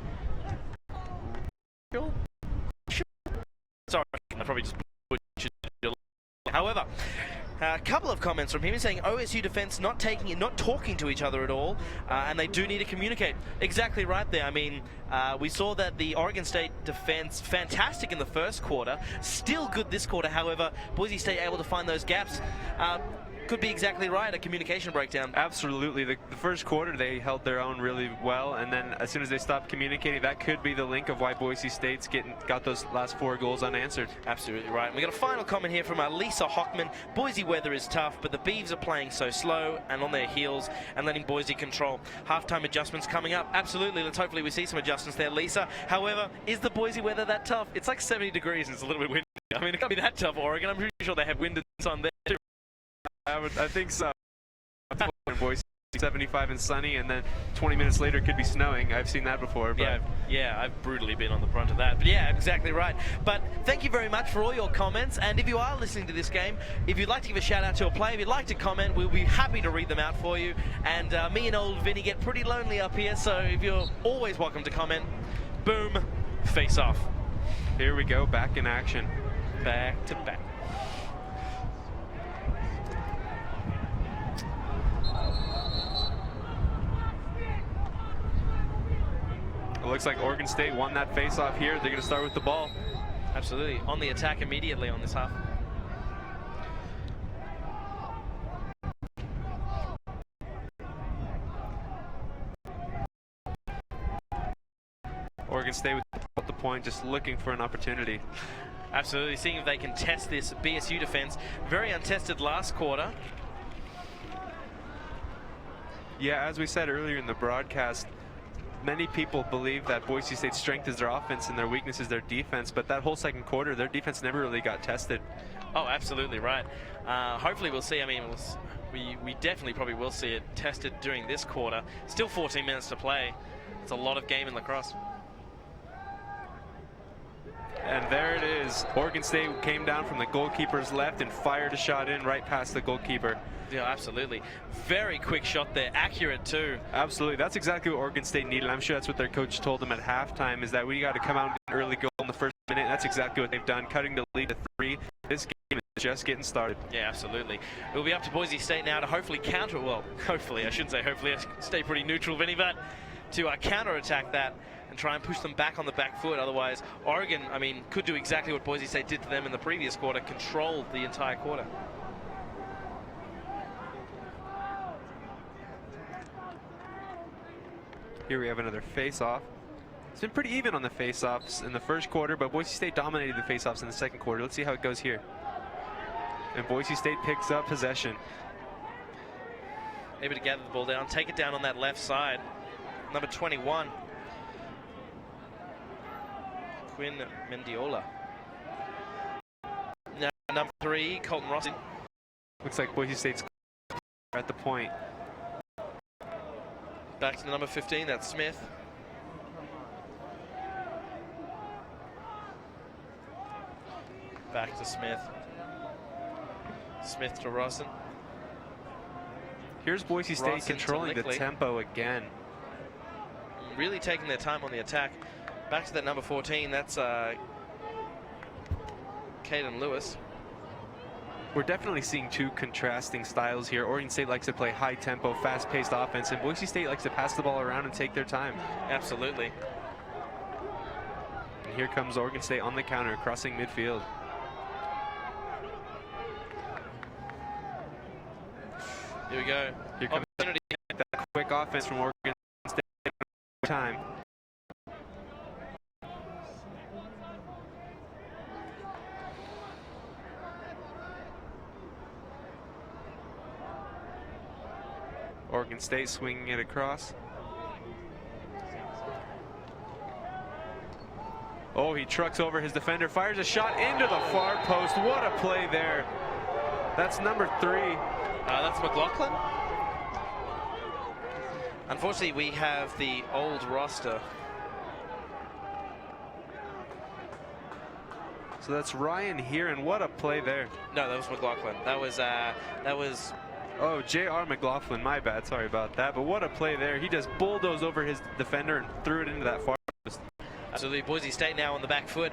Sorry, I probably just butchered it. However, a couple of comments from him saying OSU defense not talking to each other at all, and they do need to communicate. Exactly right there. I mean, we saw that the Oregon State defense, fantastic in the first quarter, still good this quarter. However, Boise State able to find those gaps. Could be exactly right, a communication breakdown. Absolutely. The first quarter, they held their own really well, and then as soon as they stopped communicating, that could be the link of why Boise State's got those last 4 goals unanswered. Absolutely right. And we got a final comment here from Lisa Hockman. Boise weather is tough, but the Beavs are playing so slow and on their heels and letting Boise control. Halftime adjustments coming up. Absolutely. Let's hopefully we see some adjustments there, Lisa. However, is the Boise weather that tough? It's like 70 degrees and it's a little bit windy. I mean, it can't be that tough, Oregon. I'm pretty sure they have wind and sun there too. I think so. Boise, 75 and sunny, and then 20 minutes later it could be snowing. I've seen that before. But yeah, I've brutally been on the front of that. But yeah, exactly right. But thank you very much for all your comments. And if you are listening to this game, if you'd like to give a shout out to a player, if you'd like to comment, we'll be happy to read them out for you. And me and old Vinny get pretty lonely up here, so if you're always welcome to comment, boom, face off. Here we go, back in action. Back to back. It looks like Oregon State won that face-off here. They're going to start with the ball. Absolutely. On the attack immediately on this half. Oregon State with the point, just looking for an opportunity. Absolutely. Seeing if they can test this BSU defense. Very untested last quarter. Yeah, as we said earlier in the broadcast, many people believe that Boise State's strength is their offense and their weakness is their defense, but that whole second quarter, their defense never really got tested. Oh, absolutely right. Hopefully we'll see. I mean, we definitely probably will see it tested during this quarter. Still 14 minutes to play. It's a lot of game in lacrosse. And there it is. Oregon State came down from the goalkeeper's left and fired a shot in right past the goalkeeper. Yeah, absolutely. Very quick shot there. Accurate, too. Absolutely. That's exactly what Oregon State needed. I'm sure that's what their coach told them at halftime, is that we got to come out with an early goal in the first minute. That's exactly what they've done, cutting the lead to 3. This game is just getting started. Yeah, absolutely. It'll be up to Boise State now to hopefully counter, well, hopefully, I shouldn't say hopefully, I stay pretty neutral, Vinny, but to counter-attack that and try and push them back on the back foot. Otherwise, Oregon, I mean, could do exactly what Boise State did to them in the previous quarter, controlled the entire quarter. Here we have another face-off. It's been pretty even on the face-offs in the first quarter, but Boise State dominated the face-offs in the second quarter. Let's see how it goes here. And Boise State picks up possession. Able to gather the ball down, take it down on that left side. Number 21. Quinn Mendiola. Now number 3, Colton Rossi. Looks like Boise State's at the point. Back to the number 15, that's Smith. Back to Smith. Smith to Rossen. Here's Boise State Rossen controlling the tempo again. Really taking their time on the attack. Back to that number 14, that's Caden Lewis. We're definitely seeing two contrasting styles here. Oregon State likes to play high tempo, fast-paced offense, and Boise State likes to pass the ball around and take their time. Absolutely. And here comes Oregon State on the counter, crossing midfield. Here we go. Here comes that quick offense from Oregon State. Time. Oregon State swinging it across. Oh, he trucks over his defender, fires a shot into the far post. What a play there. That's number 3. That's McLaughlin. Unfortunately, we have the old roster. So that's Ryan here, and what a play there. No, that was McLaughlin. That was. Oh, J.R. McLaughlin, my bad, sorry about that. But what a play there. He just bulldozed over his defender and threw it into that far post. Absolutely, Boise State now on the back foot.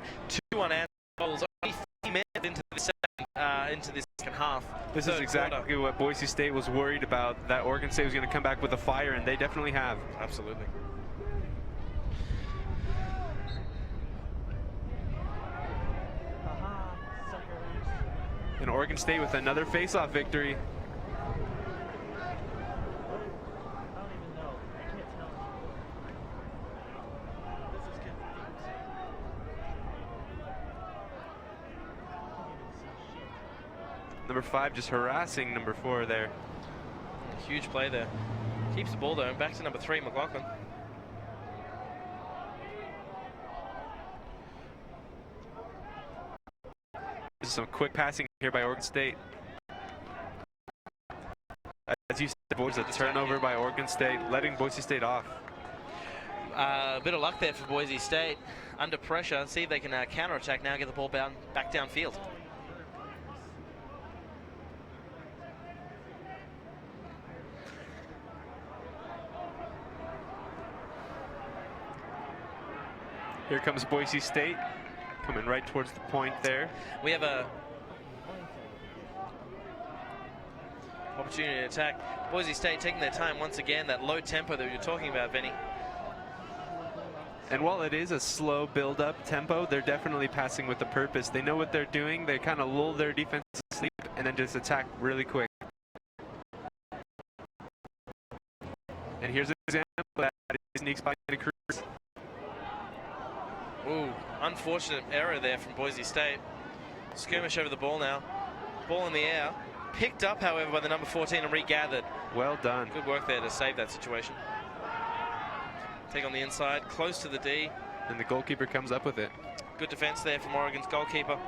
2 unanswered goals, only 3 minutes into the second half. This is exactly what Boise State was worried about, that Oregon State was going to come back with a fire, and they definitely have. Absolutely. And Oregon State with another face-off victory. Number 5 just harassing number 4 there. Huge play there. Keeps the ball though, and back to number 3, McLaughlin. Some quick passing here by Oregon State. As you said, boys, a turnover by Oregon State, letting Boise State off. A bit of luck there for Boise State. Under pressure, see if they can counter-attack now, get the ball back downfield. Here comes Boise State, coming right towards the point there. We have a opportunity to attack. Boise State taking their time once again, that low tempo that you're talking about, Vinny. And while it is a slow build-up tempo, they're definitely passing with a purpose. They know what they're doing. They kind of lull their defense to sleep and then just attack really quick. And here's an example that sneaks by the crease. Ooh, unfortunate error there from Boise State. Skirmish over the ball now. Ball in the air. Picked up, however, by the number 14 and regathered. Well done. Good work there to save that situation. Take on the inside, close to the D. And the goalkeeper comes up with it. Good defense there from Oregon's goalkeeper.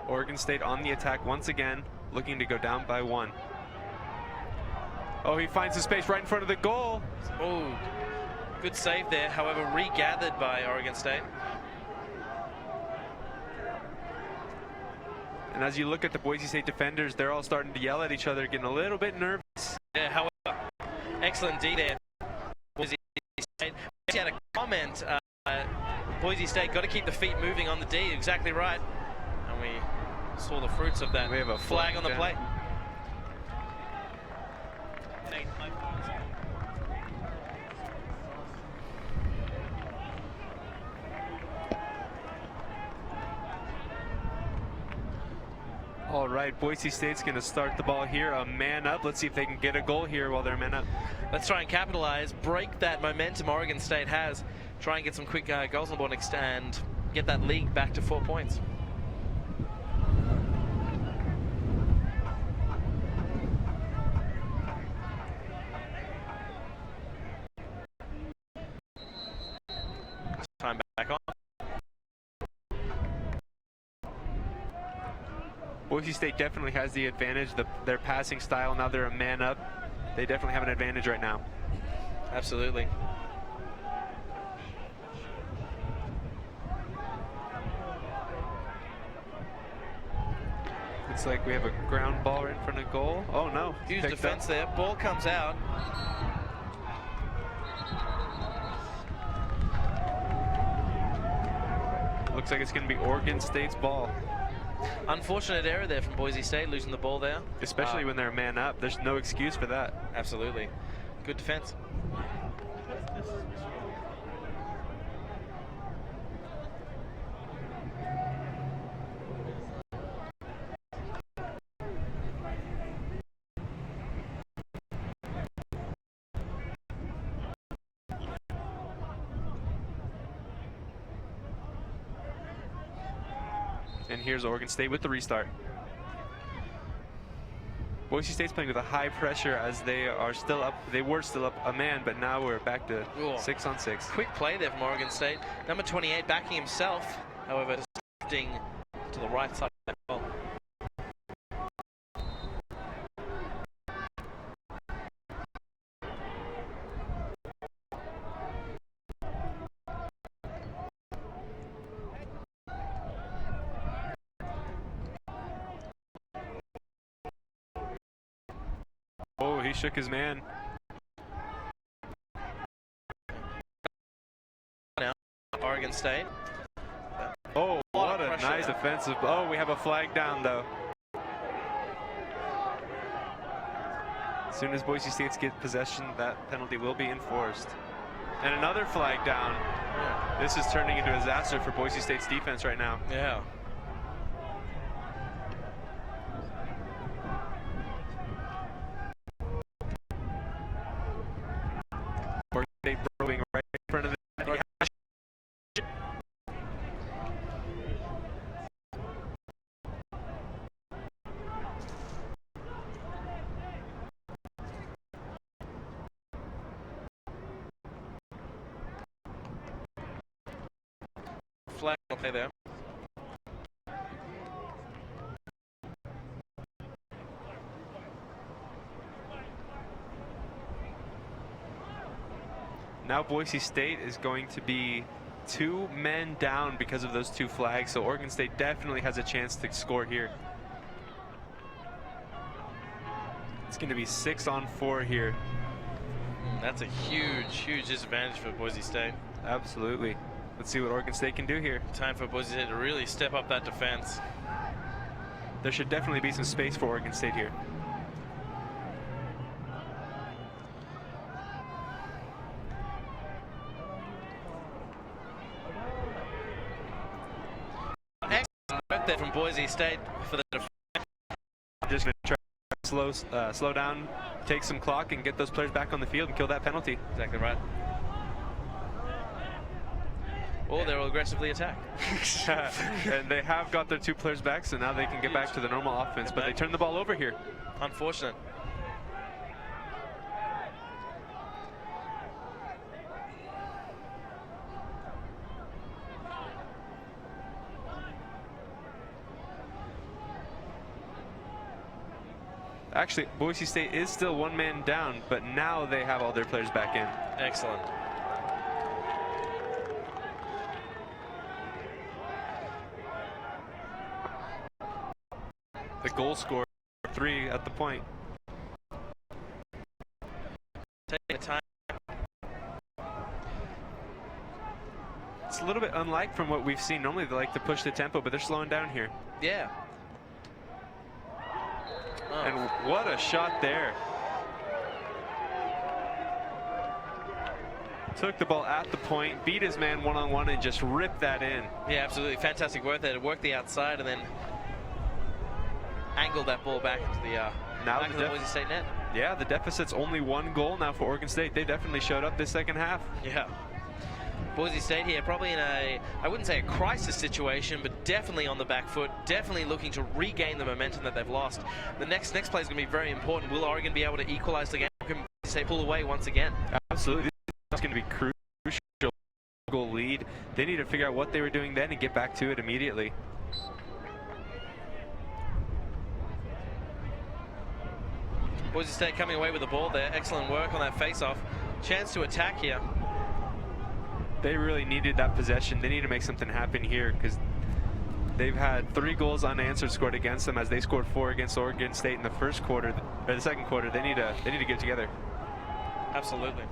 Oregon State on the attack once again, looking to go down by 1. Oh, he finds the space right in front of the goal. Oh, good save there, however, regathered by Oregon State. And as you look at the Boise State defenders, they're all starting to yell at each other, getting a little bit nervous. Yeah, however, excellent D there. Boise State. He had a comment, Boise State got to keep the feet moving on the D, exactly right. And we saw the fruits of that. We have a flag on the play. All right, Boise State's going to start the ball here, a man up. Let's see if they can get a goal here while they're man up. Let's try and capitalize, break that momentum Oregon State has, try and get some quick goals on the board and get that league back to 4 points. Time back on. Boise State definitely has the advantage. Their passing style, now they're a man up. They definitely have an advantage right now. Absolutely. Looks like we have a ground ball right in front of goal. Oh no. Huge defense there. Ball comes out. Looks like it's going to be Oregon State's ball. Unfortunate error there from Boise State, losing the ball there. Especially when they're a man up. There's no excuse for that. Absolutely. Good defense. And here's Oregon State with the restart. Boise State's playing with a high pressure as they are still up. They were still up a man, but now we're back to 6-on-6. Quick play there from Oregon State. Number 28 backing himself, however, shifting to the right side of that ball. Oh, he shook his man. Now, Oregon State. Oh, what a pressure nice there. offensive. Oh, we have a flag down, though. As soon as Boise State gets possession, that penalty will be enforced. And another flag down. Yeah. This is turning into a disaster for Boise State's defense right now. Yeah. Oregon State probing right in front of the Flag will play there. Now Boise State is going to be 2 men down because of those 2 flags, so Oregon State definitely has a chance to score here. It's going to be 6-on-4 here. That's a huge disadvantage for Boise State. Absolutely. Let's see what Oregon State can do here. Time for Boise State to really step up that defense. There should definitely be some space for Oregon State here. Excellent work there from Boise State for the defense. Just going to try to slow down, take some clock, and get those players back on the field and kill that penalty. Exactly right. Or they'll aggressively attack. And they have got their 2 players back, so now they can get back to the normal offense, but they turn the ball over here. Unfortunate. Actually, Boise State is still 1 man down, but now they have all their players back in. Excellent. The goal scorer, 3 at the point. Taking time. It's a little bit unlike from what we've seen. Normally they like to push the tempo, but they're slowing down here. Yeah. Oh. And what a shot there. Took the ball at the point, beat his man one-on-one, and just ripped that in. Yeah, absolutely. Fantastic work there to work the outside and then angled that ball back into the back of the Boise State net. Yeah, the deficit's only 1 goal now for Oregon State. They definitely showed up this second half. Yeah. Boise State here probably in a, I wouldn't say a crisis situation, but definitely on the back foot, definitely looking to regain the momentum that they've lost. The next play is going to be very important. Will Oregon be able to equalize the game? Can Boise State pull away once again? Absolutely. This is going to be crucial. Goal lead. They need to figure out what they were doing then and get back to it immediately. Boise State coming away with the ball there. Excellent work on that face-off. Chance to attack here. They really needed that possession. They need to make something happen here because they've had 3 goals unanswered scored against them as they scored 4 against Oregon State in the first quarter, or the second quarter. They need to get it together. Absolutely.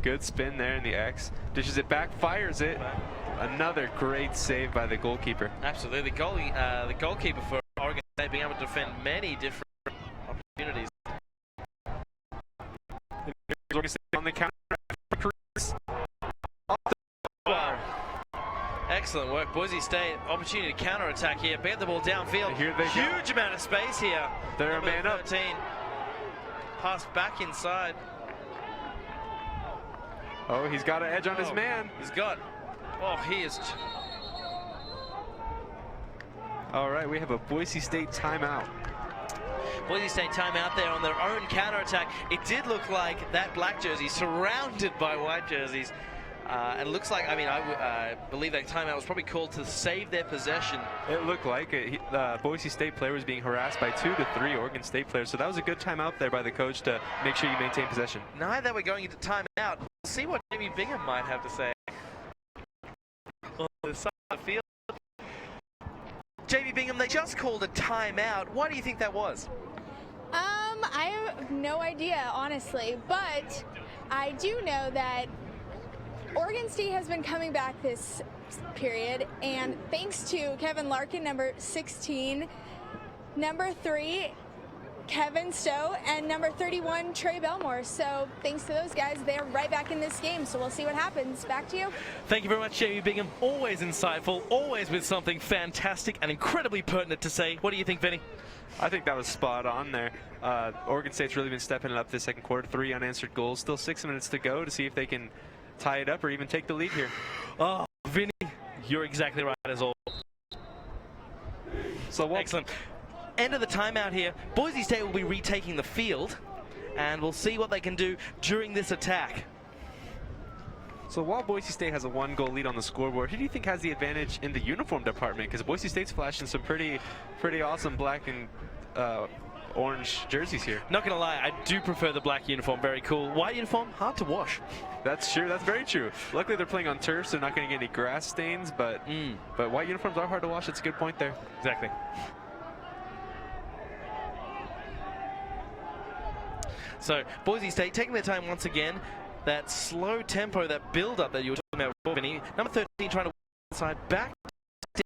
Good spin there in the X. Dishes it back, fires it. Another great save by the goalkeeper. Absolutely. The goalkeeper for Oregon State being able to defend many different opportunities. Oregon State on the counter. Excellent work. Boise State, opportunity to counter-attack here. Get the ball downfield. Here they go. Huge amount of space here. They're a man up. 13. Pass back inside. Oh, he's got an edge on his man. He's got. Oh, he is. All right, we have a Boise State timeout. Boise State timeout there on their own counter-attack. It did look like that black jersey surrounded by white jerseys. And it looks like, I mean, I believe that timeout was probably called to save their possession. It looked like it. Boise State player was being harassed by 2 to 3 Oregon State players. So that was a good timeout there by the coach to make sure you maintain possession. Now that we're going into timeout, we'll see what Jamie Bingham might have to say on the side of the field. Jamie Bingham, they just called a timeout. Why do you think that was? I have no idea, honestly, but I do know that Oregon State has been coming back this period, and thanks to Kevin Larkin, number 16, number 3, Kevin Stowe, and number 31, Trey Belmore. So thanks to those guys, they're right back in this game. So we'll see what happens. Back to you. Thank you very much, Jamie Bingham. Always insightful, always with something fantastic and incredibly pertinent to say. What do you think, Vinny? I think that was spot on there. Oregon State's really been stepping it up this second quarter. 3 unanswered goals. Still 6 minutes to go to see if they can tie it up or even take the lead here. Oh, Vinny, you're exactly right as always. So excellent. End of the timeout here. Boise State will be retaking the field, and we'll see what they can do during this attack. So while Boise State has a 1-goal lead on the scoreboard, who do you think has the advantage in the uniform department? Because Boise State's flashing some pretty awesome black and orange jerseys here. Not gonna lie, I do prefer the black uniform. Very cool. White uniform, hard to wash. That's true. That's very true. Luckily, they're playing on turf, so they're not going to get any grass stains. But white uniforms are hard to wash. That's a good point there. Exactly. So Boise State taking their time once again. That slow tempo, that build-up that you were talking about before, Vinny. Number 13 trying to inside back.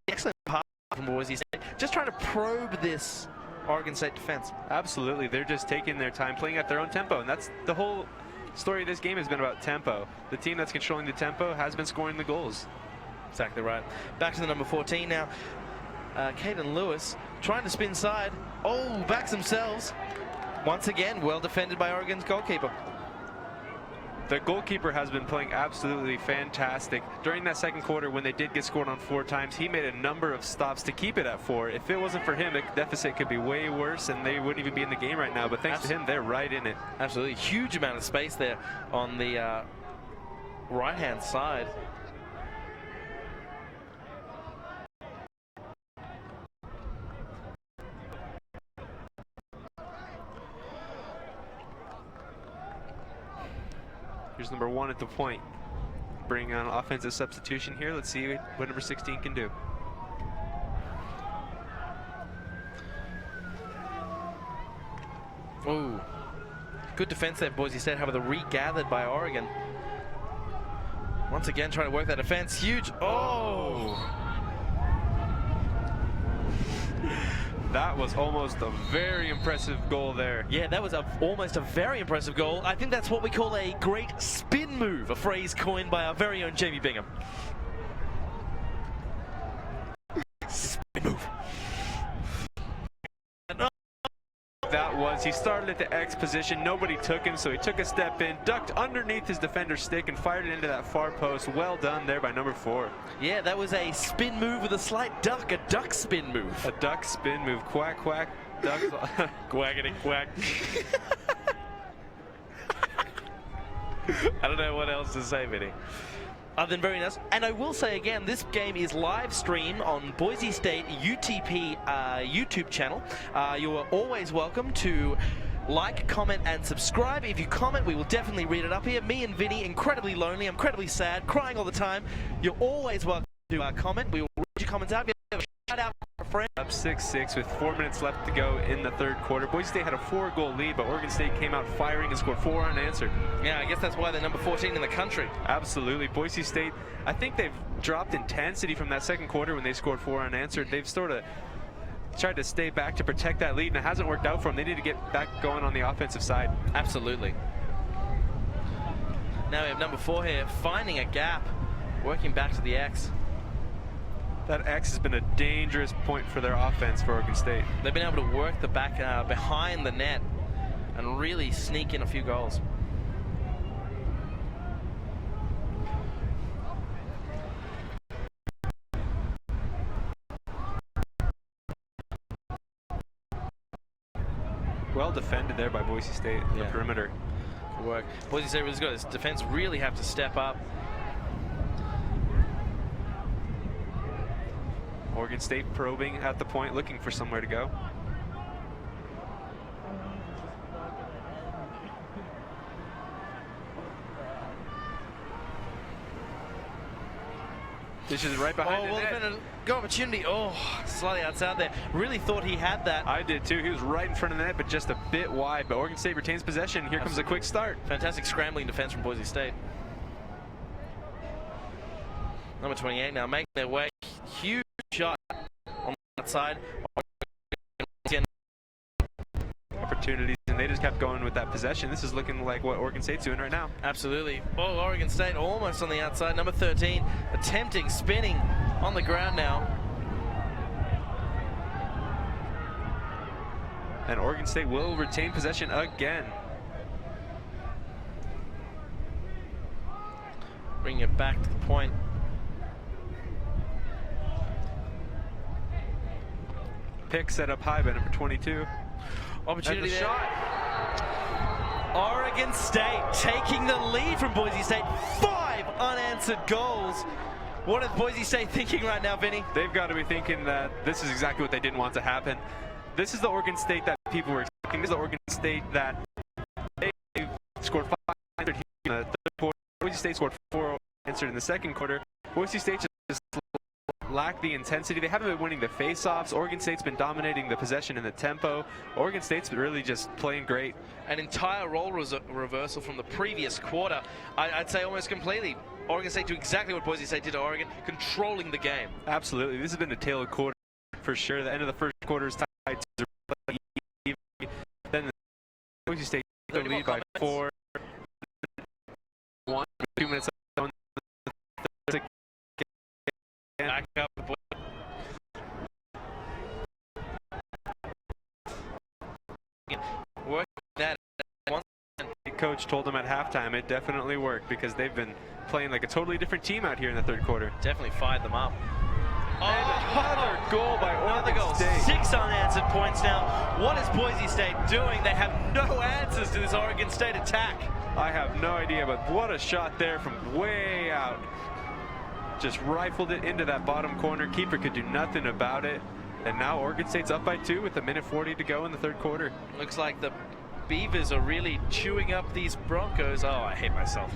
Excellent pass from Boise State. Just trying to probe this Oregon State defense. Absolutely. They're just taking their time, playing at their own tempo, and that's the whole story of this game has been about tempo. The team that's controlling the tempo has been scoring the goals. Exactly right. Back to the number 14 now. Caden Lewis trying to spin side. Oh, backs themselves. Once again, well defended by Oregon's goalkeeper. The goalkeeper has been playing absolutely fantastic. During that second quarter, when they did get scored on 4 times, he made a number of stops to keep it at 4. If it wasn't for him, the deficit could be way worse, and they wouldn't even be in the game right now. But thanks to him, they're right in it. Absolutely. Huge amount of space there on the right-hand side. Here's number 1 at the point. Bring on offensive substitution here. Let's see what number 16 can do. Oh, good defense there, Boise State. However, regathered by Oregon. Once again, trying to work that defense. Huge. Oh! That was almost a very impressive goal there. Yeah, that was almost a very impressive goal. I think that's what we call a great spin move, a phrase coined by our very own Jamie Bingham. Spin move. That was, he started at the X position, nobody took him, so he took a step in, ducked underneath his defender's stick and fired it into that far post. Well done there by number 4. Yeah, that was a spin move with a slight duck, a duck spin move. A duck spin move, quack, quack, duck. Quackity quack. I don't know what else to say, Vinny. Other than very nice. And I will say again, this game is live streamed on Boise State UTP YouTube channel. You are always welcome to like, comment, and subscribe. If you comment, we will definitely read it up here. Me and Vinny, incredibly lonely, incredibly sad, crying all the time. You're always welcome to comment. We will read your comments out. If you have a out for friend. Up 6-6 with 4 minutes left to go in the third quarter. Boise State had a 4-goal lead, but Oregon State came out firing and scored 4 unanswered. Yeah, I guess that's why they're number 14 in the country. Absolutely. Boise State, I think they've dropped intensity from that second quarter when they scored 4 unanswered. They've sort of tried to stay back to protect that lead, and it hasn't worked out for them. They need to get back going on the offensive side. Absolutely. Now we have number 4 here, finding a gap, working back to the X. That X has been a dangerous point for their offense for Oregon State. They've been able to work the back behind the net and really sneak in a few goals. Well defended there by Boise State on the perimeter. Good work. Boise State has got its defense really have to step up. Oregon State probing at the point, looking for somewhere to go. This is right behind the net. Well, been a good opportunity. Oh, slightly outside there. Really thought he had that. I did too. He was right in front of the net, but just a bit wide. But Oregon State retains possession. Here comes a quick start. Fantastic scrambling defense from Boise State. Number 28 now making their way. Huge shot on that side. Opportunities, and they just kept going with that possession. This is looking like what Oregon State's doing right now. Absolutely. Oh, Oregon State almost on the outside. Number 13 attempting, spinning on the ground now. And Oregon State will retain possession again. Bringing it back to the point. Pick set up high by number 22. Opportunity there. Shot. Oregon State taking the lead from Boise State. 5 unanswered goals. What is Boise State thinking right now, Vinny? They've got to be thinking that this is exactly what they didn't want to happen. This is the Oregon State that people were expecting. This is the Oregon State that they scored 5 unanswered in the third quarter. Boise State scored 4 unanswered in the second quarter. Boise State just lack the intensity. They haven't been winning the face-offs. Oregon State's been dominating the possession and the tempo. Oregon State's been really just playing great. An entire role reversal from the previous quarter. I'd say almost completely. Oregon State do exactly what Boise State did to Oregon, controlling the game. Absolutely. This has been a tailored quarter for sure. The end of the first quarter is tied. Then Boise State lead by 4. 1, 2 minutes. Back up. Work that once. Coach told them at halftime it definitely worked because they've been playing like a totally different team out here in the third quarter. Definitely fired them up. Another goal by Oregon State. 6 unanswered points now. What is Boise State doing? They have no answers to this Oregon State attack. I have no idea, but what a shot there from way out. Just rifled it into that bottom corner. Keeper could do nothing about it. And now Oregon State's up by 2 with 1:40 to go in the third quarter. Looks like the Beavers are really chewing up these Broncos. Oh, I hate myself.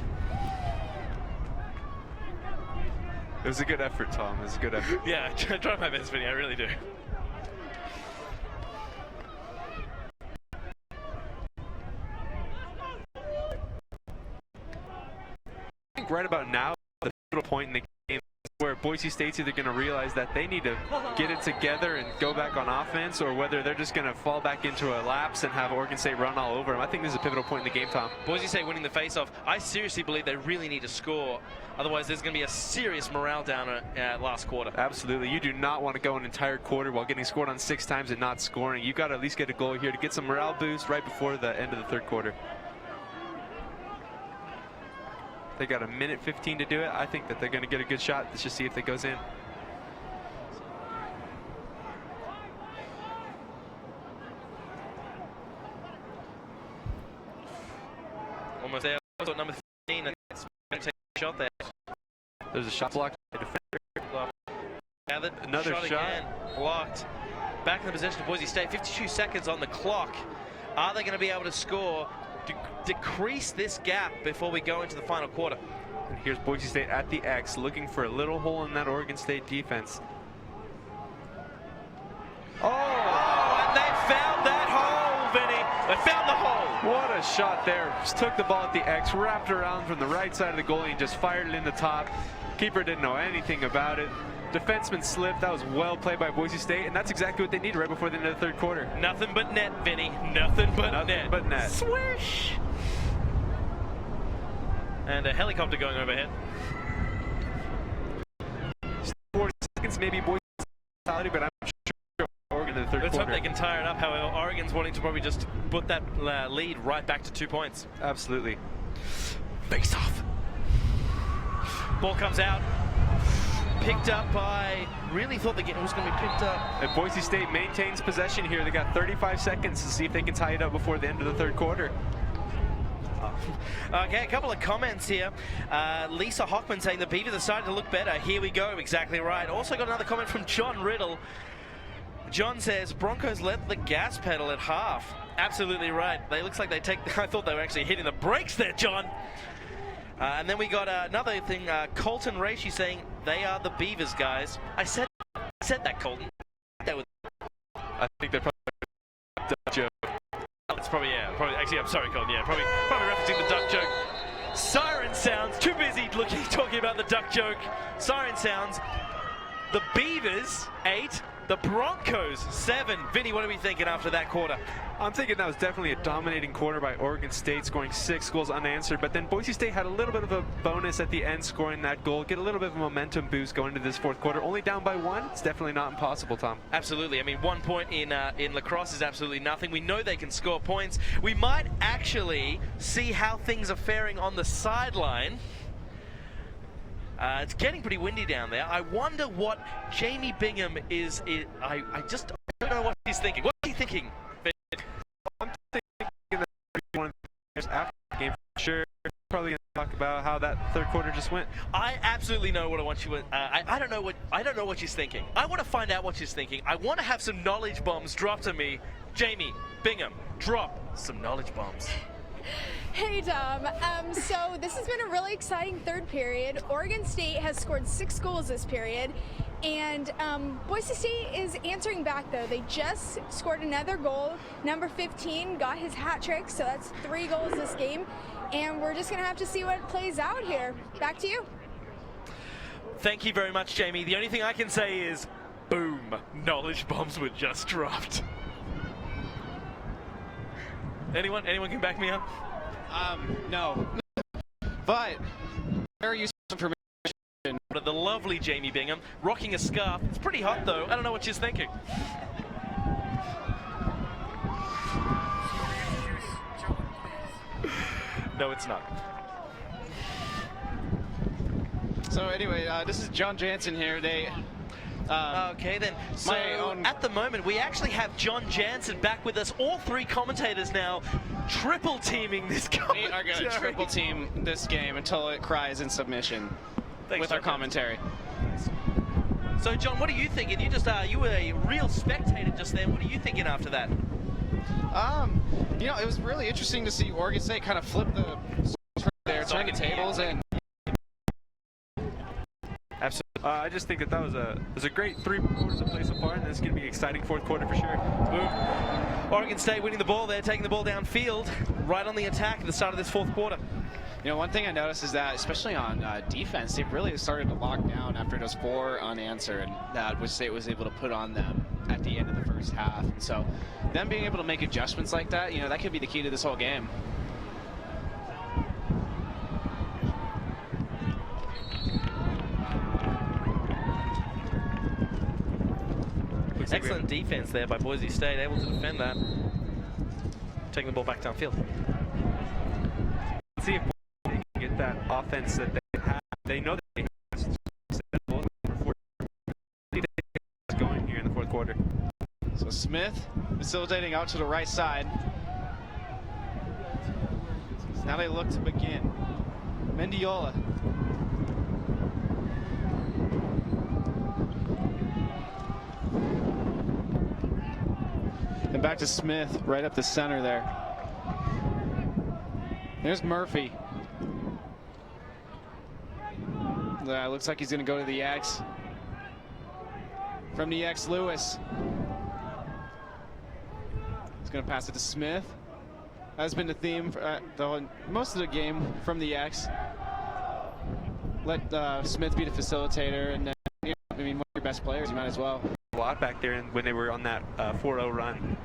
It was a good effort, Tom. It was a good effort. Yeah, I tried my best, Vinny. I really do. I think right about now, the pivotal point in the game is where Boise State's either going to realize that they need to get it together and go back on offense, or whether they're just going to fall back into a lapse and have Oregon State run all over them. I think this is a pivotal point in the game, Tom. Boise State winning the face-off. I seriously believe they really need to score. Otherwise, there's going to be a serious morale downer last quarter. Absolutely. You do not want to go an entire quarter while getting scored on 6 times and not scoring. You've got to at least get a goal here to get some morale boost right before the end of the third quarter. They got 1:15 to do it. I think that they're going to get a good shot. Let's just see if it goes in. Almost there. Also number 15. It's going to take a shot there. There's a shot blocked by the defender. Gathered. Another shot. Again. Blocked. Back in the possession of Boise State. 52 seconds on the clock. Are they going to be able to score? Decrease this gap before we go into the final quarter. And here's Boise State at the X, looking for a little hole in that Oregon State defense. They found the hole. What a shot there. Just took the ball at the X, wrapped around from the right side of the goalie and just fired it in the top. Keeper didn't know anything about it. Defenseman slipped. That was well played by Boise State, and that's exactly what they needed right before the end of the third quarter. Nothing but net, Vinny. Nothing but net. Nothing but net. Swish! And a helicopter going overhead. 4 seconds, maybe Boise State, but I'm sure Oregon in the third Let's quarter. hope they can tire it up. However, Oregon's wanting to probably just put that lead right back to 2 points. Absolutely. Face off. Ball comes out. Picked up by, really thought the game was going to be picked up. And Boise State maintains possession here. They got 35 seconds to see if they can tie it up before the end of the third quarter. Okay, a couple of comments here. Lisa Hockman saying the Beavers are starting to look better. Here we go, exactly right. Also got another comment from John Riddle. John says, Broncos let the gas pedal at half. Absolutely right. They looks like they take, I thought they were actually hitting the brakes there, John. And then we got another thing, Colton Raishi saying, they are the Beavers, guys. I said that, Colton. That was... I think they're probably a joke. It's probably, yeah, actually, I'm sorry, Colton, yeah, probably referencing the duck joke. Siren sounds, too busy talking about the duck joke. Siren sounds, the Beavers, 8, the Broncos, 7. Vinny, what are we thinking after that quarter? I'm thinking that was definitely a dominating quarter by Oregon State, scoring 6 goals unanswered, but then Boise State had a little bit of a bonus at the end, scoring that goal, get a little bit of a momentum boost going into this fourth quarter. Only down by 1, it's definitely not impossible, Tom. Absolutely. I mean, 1 point in lacrosse is absolutely nothing. We know they can score points. We might actually see how things are faring on the sideline. It's getting pretty windy down there. I wonder what Jamie Bingham is I don't know what he's thinking. What is he thinking? I'm thinking that one of the after the game for sure. Probably going to talk about how that third quarter just went. I absolutely know what I want you. I don't know what she's thinking. I want to find out what she's thinking. I want to have some knowledge bombs dropped on me. Jamie Bingham, drop some knowledge bombs. Hey Tom, so this has been a really exciting third period. Oregon State has scored 6 goals this period, and Boise State is answering back though. They just scored another goal. Number 15 got his hat trick, so that's 3 goals this game, and we're just gonna have to see what plays out here. Back to you. Thank you very much, Jamie. The only thing I can say is, boom, knowledge bombs were just dropped. Anyone can back me up? No. But very useful information. But the lovely Jamie Bingham rocking a scarf. It's pretty hot though. I don't know what she's thinking. No, it's not. So anyway, this is John Jansen here. Okay then, so at the moment we actually have John Jansen back with us, all 3 commentators now triple teaming this commentary. We are going to triple team this game until it cries in submission. Thanks, with John our commentary. So John, what are you thinking? You were a real spectator just then. What are you thinking after that? You know, it was really interesting to see Oregon State kind of flip the turn the tables and Absolutely. I just think that was a great 3 quarters of play so far, and this is going to be an exciting fourth quarter for sure. Boom. Oregon State winning the ball there, taking the ball downfield, right on the attack at the start of this fourth quarter. You know, one thing I noticed is that, especially on defense, they've really started to lock down after those 4 unanswered that Boise State was able to put on them at the end of the first half. And so, them being able to make adjustments like that, you know, that could be the key to this whole game. Excellent defense there by Boise State, able to defend that. Taking the ball back downfield. Let's see if they can get that offense that they have. They know that they have going here in the fourth quarter. So Smith facilitating out to the right side. Now they look to begin. Mendiola. And back to Smith, right up the center there. There's Murphy. Looks like he's going to go to the X. From the X, Lewis. He's going to pass it to Smith. Has been the theme for most of the game from the X. Let Smith be the facilitator, and then, you know, I mean, one of your best players, you might as well. A lot back there when they were on that 4-0 run.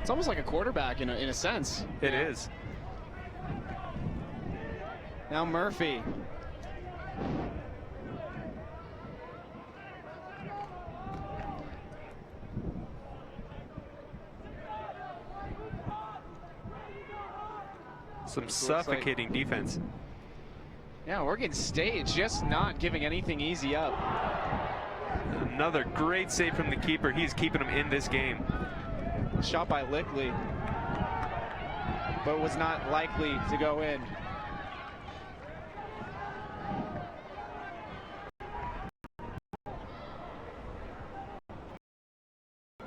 It's almost like a quarterback in a sense. It is. Now Murphy. Some suffocating defense. Yeah, Oregon State just not giving anything easy up. Another great save from the keeper. He's keeping them in this game. Shot by Lickley, but was not likely to go in.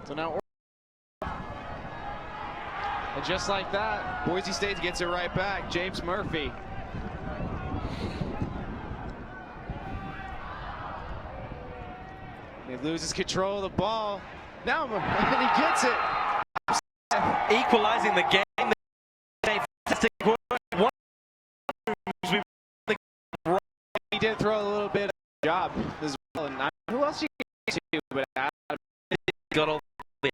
So now, and just like that, Boise State gets it right back. James Murphy. He loses control of the ball. Now, and he gets it. Equalizing the game. He did throw a little bit of a job as well. And who else you get to? But got all the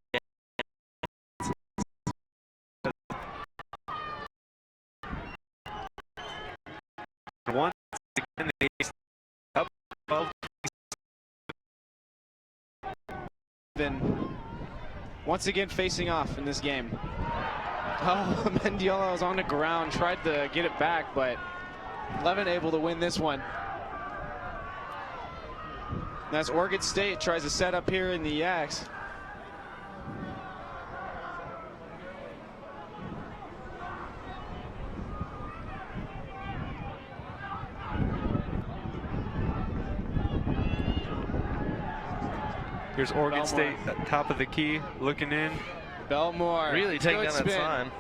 once again, they up 12. Been once again facing off in this game. Oh, Mendiola was on the ground, tried to get it back, but Levin able to win this one. As Oregon State tries to set up here in the Yaks. Here's Oregon Belmore. State at top of the key, looking in. Belmore really taking good down that spin. sign.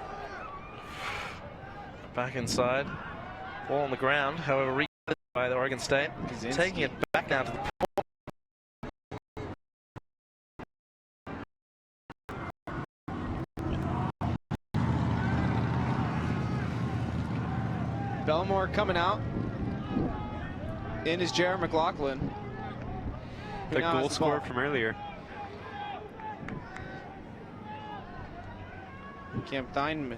Back inside. Ball on the ground, however, recovered by the Oregon State. Kaczynski. Taking it back down to the Belmore coming out. In is Jared McLaughlin. The Now goal has the scorer ball. from earlier. Thyman.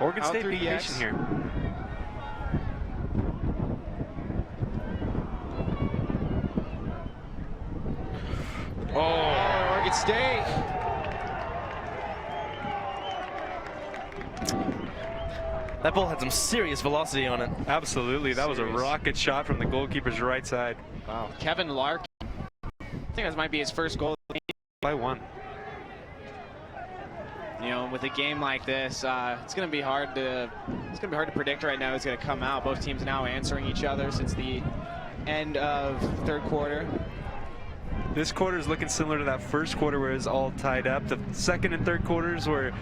Oregon Out State through being the patient X. here. Oh, Oregon State. That ball had some serious velocity on it. Absolutely, that was a Serious. rocket shot from the goalkeeper's right side. Wow. Kevin Larkin. I think that might be his first goal. By one. You know, with a game like this, it's going to be hard to predict right now who's going to come out. Both teams now answering each other since the end of third quarter. This quarter is looking similar to that first quarter where it was all tied up. The second and third quarters were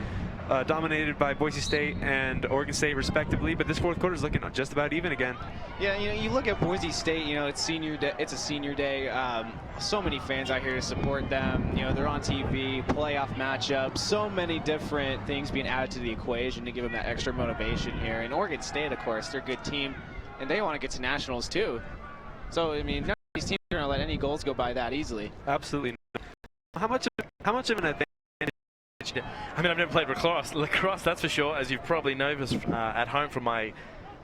dominated by Boise State and Oregon State respectively, but this fourth quarter is looking just about even again. Yeah, you know, you look at Boise State, you know, it's senior day, it's a senior day. So many fans out here to support them. You know, they're on TV, playoff matchups, so many different things being added to the equation to give them that extra motivation here. And Oregon State, of course, they're a good team, and they want to get to nationals too. So, I mean, none of these teams are going to let any goals go by that easily. Absolutely. How much of an advantage? I mean, I've never played lacrosse, that's for sure, as you've probably noticed at home from my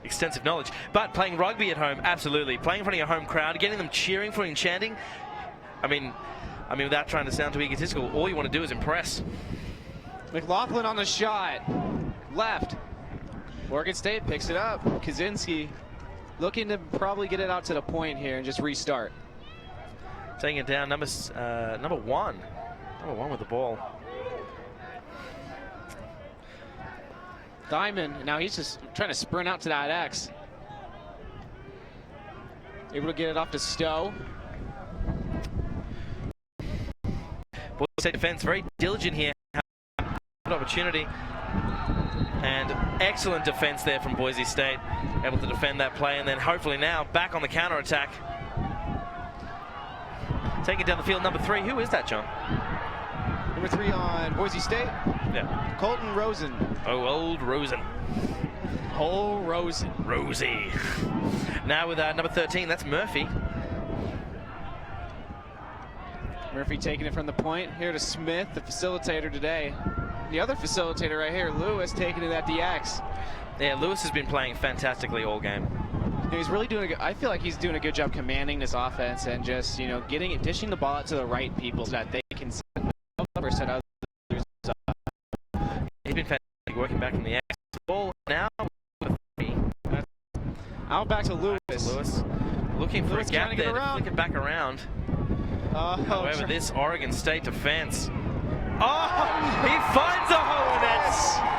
extensive knowledge. But playing rugby at home, absolutely. Playing in front of your home crowd, getting them cheering for you and chanting. I mean, without trying to sound too egotistical, all you want to do is impress. McLaughlin on the shot. Left. Oregon State picks it up. Kaczynski looking to probably get it out to the point here and just restart. Taking it down, number one. Number one with the ball. Diamond, now he's just trying to sprint out to that X. Able to get it off to Stowe. Boise State defense very diligent here. Good opportunity. And excellent defense there from Boise State. Able to defend that play, and then hopefully now back on the counter attack. Taking it down the field, number 3. Who is that, John? number 3 on Boise State. Yeah. Colton Rosen. Oh, old Rosen. Oh, Rosen. Rosie. Now with number 13, that's Murphy. Murphy taking it from the point. Here to Smith, the facilitator today. The other facilitator right here, Lewis, taking it at the X. Yeah, Lewis has been playing fantastically all game. He's really doing I feel like he's doing a good job commanding this offense and just, you know, dishing the ball out to the right people so that they can set up or set others up. He's been fantastic working back from the X. Ball now with 3. Out back to Lewis. Looking for Lewis a gap trying to there get to around. flick it back around. However, this Oregon State defense. Oh, he finds a hole in it.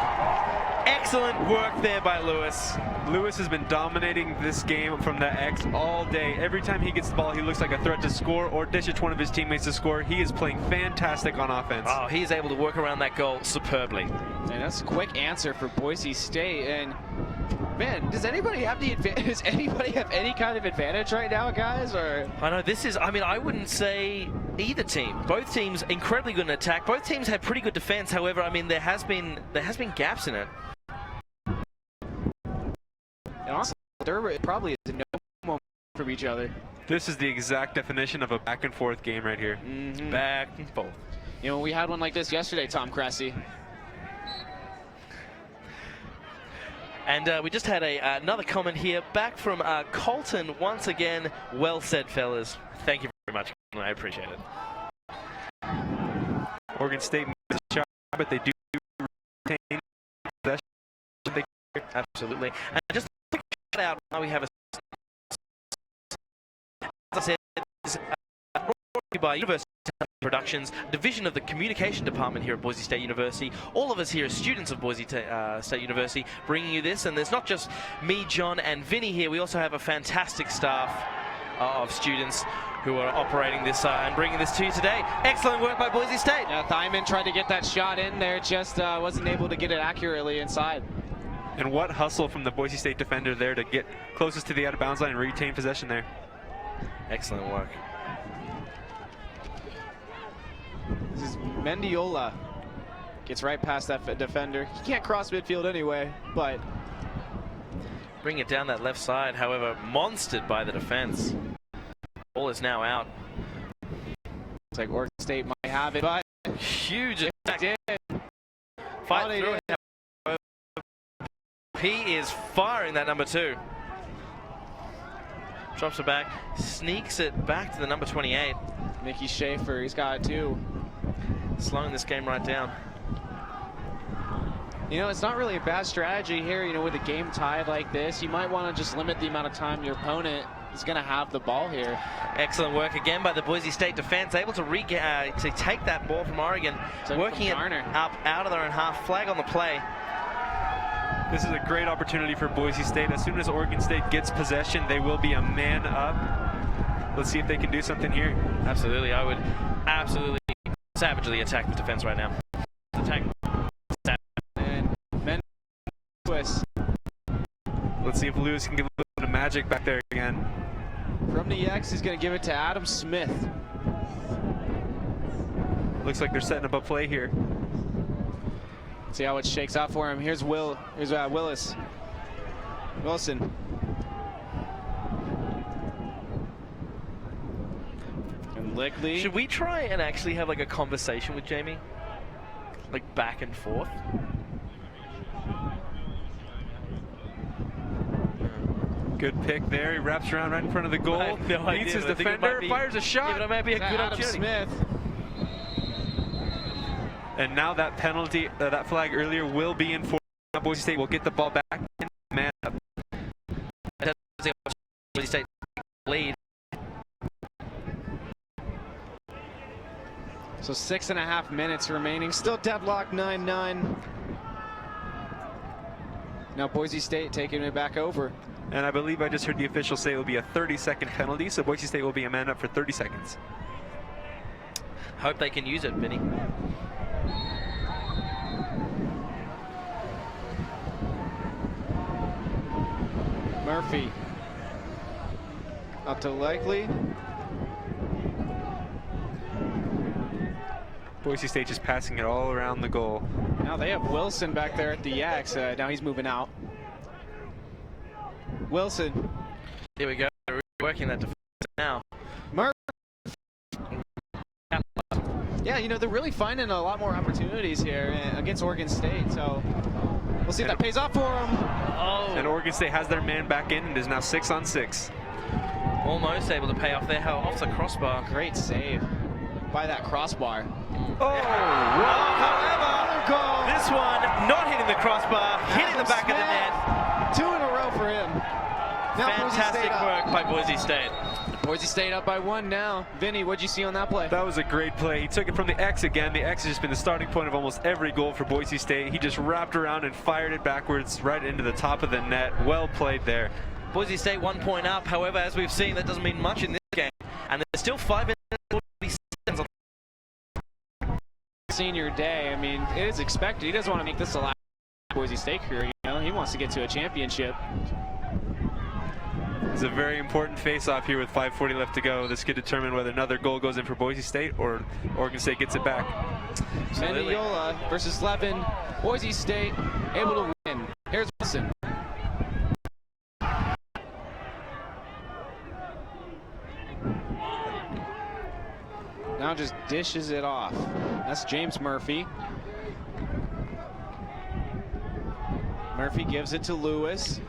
Excellent work there by Lewis. Lewis has been dominating this game from the X all day. Every time he gets the ball, he looks like a threat to score or dish it to one of his teammates to score. He is playing fantastic on offense. Oh, he is able to work around that goal superbly. And that's a quick answer for Boise State. And man, does anybody have does anybody have any kind of advantage right now, guys? Or I know this is, I mean, I wouldn't say either team. Both teams incredibly good in attack. Both teams have pretty good defense. However, I mean, there has been gaps in it. and also there probably is no moment from each other. This is the exact definition of a back and forth game right here. Back and forth. You know, we had one like this yesterday, Tom Cressy. And we just had another comment here back from Colton. Once again, well said, fellas. Thank you very much. I appreciate it. Oregon State missed a shot, but they do retain possession. Absolutely. And just a quick shout out, now we have a, as I said, this is brought to you by University Productions, division of the communication department here at Boise State University. All of us here are students of Boise State University bringing you this, and there's not just me, John, and Vinny here. We also have a fantastic staff of students who are operating this and bringing this to you today. Excellent work by Boise State. Yeah, Thyman tried to get that shot in there, just wasn't able to get it accurately inside. And what hustle from the Boise State defender there to get closest to the out of bounds line and retain possession there. Excellent work. This is Mendiola. Gets right past that defender. He can't cross midfield anyway, but Bring it down that left side, however, monstered by the defense. Ball is now out. it's like Oregon State might have it, but Huge attack. did. Fight They through did. it. He is firing that number 2. Drops it back, sneaks it back to the number 28. Mickey Schaefer, he's got it too. Slowing this game right down. You know, it's not really a bad strategy here, you know, with a game tied like this. You might want to just limit the amount of time your opponent is going to have the ball here. Excellent work again by the Boise State defense, able to take that ball from Oregon, working it up out of their own half. Flag on the play. This is a great opportunity for Boise State. As soon as Oregon State gets possession, they will be a man up. Let's see if they can do something here. Absolutely, I would absolutely savagely attack the defense right now. Attack. And Lewis Let's see if Lewis can give a little bit of magic back there again. from the X is going to give it to Adam Smith. Looks like they're setting up a play here. See how it shakes out for him. Here's Willis. Wilson. And Lickley. Should we try and actually have like a conversation with Jamie? Like back and forth? Good pick there. He wraps around right in front of the goal. I have no idea, Beats his but I think it defender, might be- fires a shot. Yeah, but it might be a good Adam opportunity. Smith. And now that penalty, that flag earlier will be enforced. Boise State will get the ball back. Man up. Boise State lead. So 6.5 minutes remaining. Still deadlock 9-9. Now Boise State taking it back over. And I believe I just heard the official say it will be a 30-second penalty, so Boise State will be a man up for 30 seconds. Hope they can use it, Vinny. Murphy. Up to Likely. Boise State just passing it all around the goal. Now they have Wilson back there at the X. Now he's moving out. Wilson. Here we go. We're working that defense now. Yeah, you know, they're really finding a lot more opportunities here against Oregon State, so we'll see if that pays off for them. Oh. And Oregon State has their man back in and is now 6-on-6. Almost able to pay off there, off the crossbar. Great save by that crossbar. Oh, however, this one not hitting the crossbar, hitting the back of the net. 2 in a row for him. Now Fantastic work by Boise State. Boise State up by 1 now. Vinny, what'd you see on that play? That was a great play. He took it from the X again. The X has just been the starting point of almost every goal for Boise State. He just wrapped around and fired it backwards right into the top of the net. Well played there. Boise State 1 point up. However, as we've seen, that doesn't mean much in this game. And there's still 5 minutes and 40 seconds on Senior day, I mean, it is expected. He doesn't want to make this a last Boise State career, you know. He wants to get to a championship. It's a very important face-off here with 5:40 left to go. This could determine whether another goal goes in for Boise State or Oregon State gets it back. Mendiola versus Levin. Boise State able to win. Here's Wilson. Now just dishes it off. That's James Murphy. Murphy gives it to Lewis.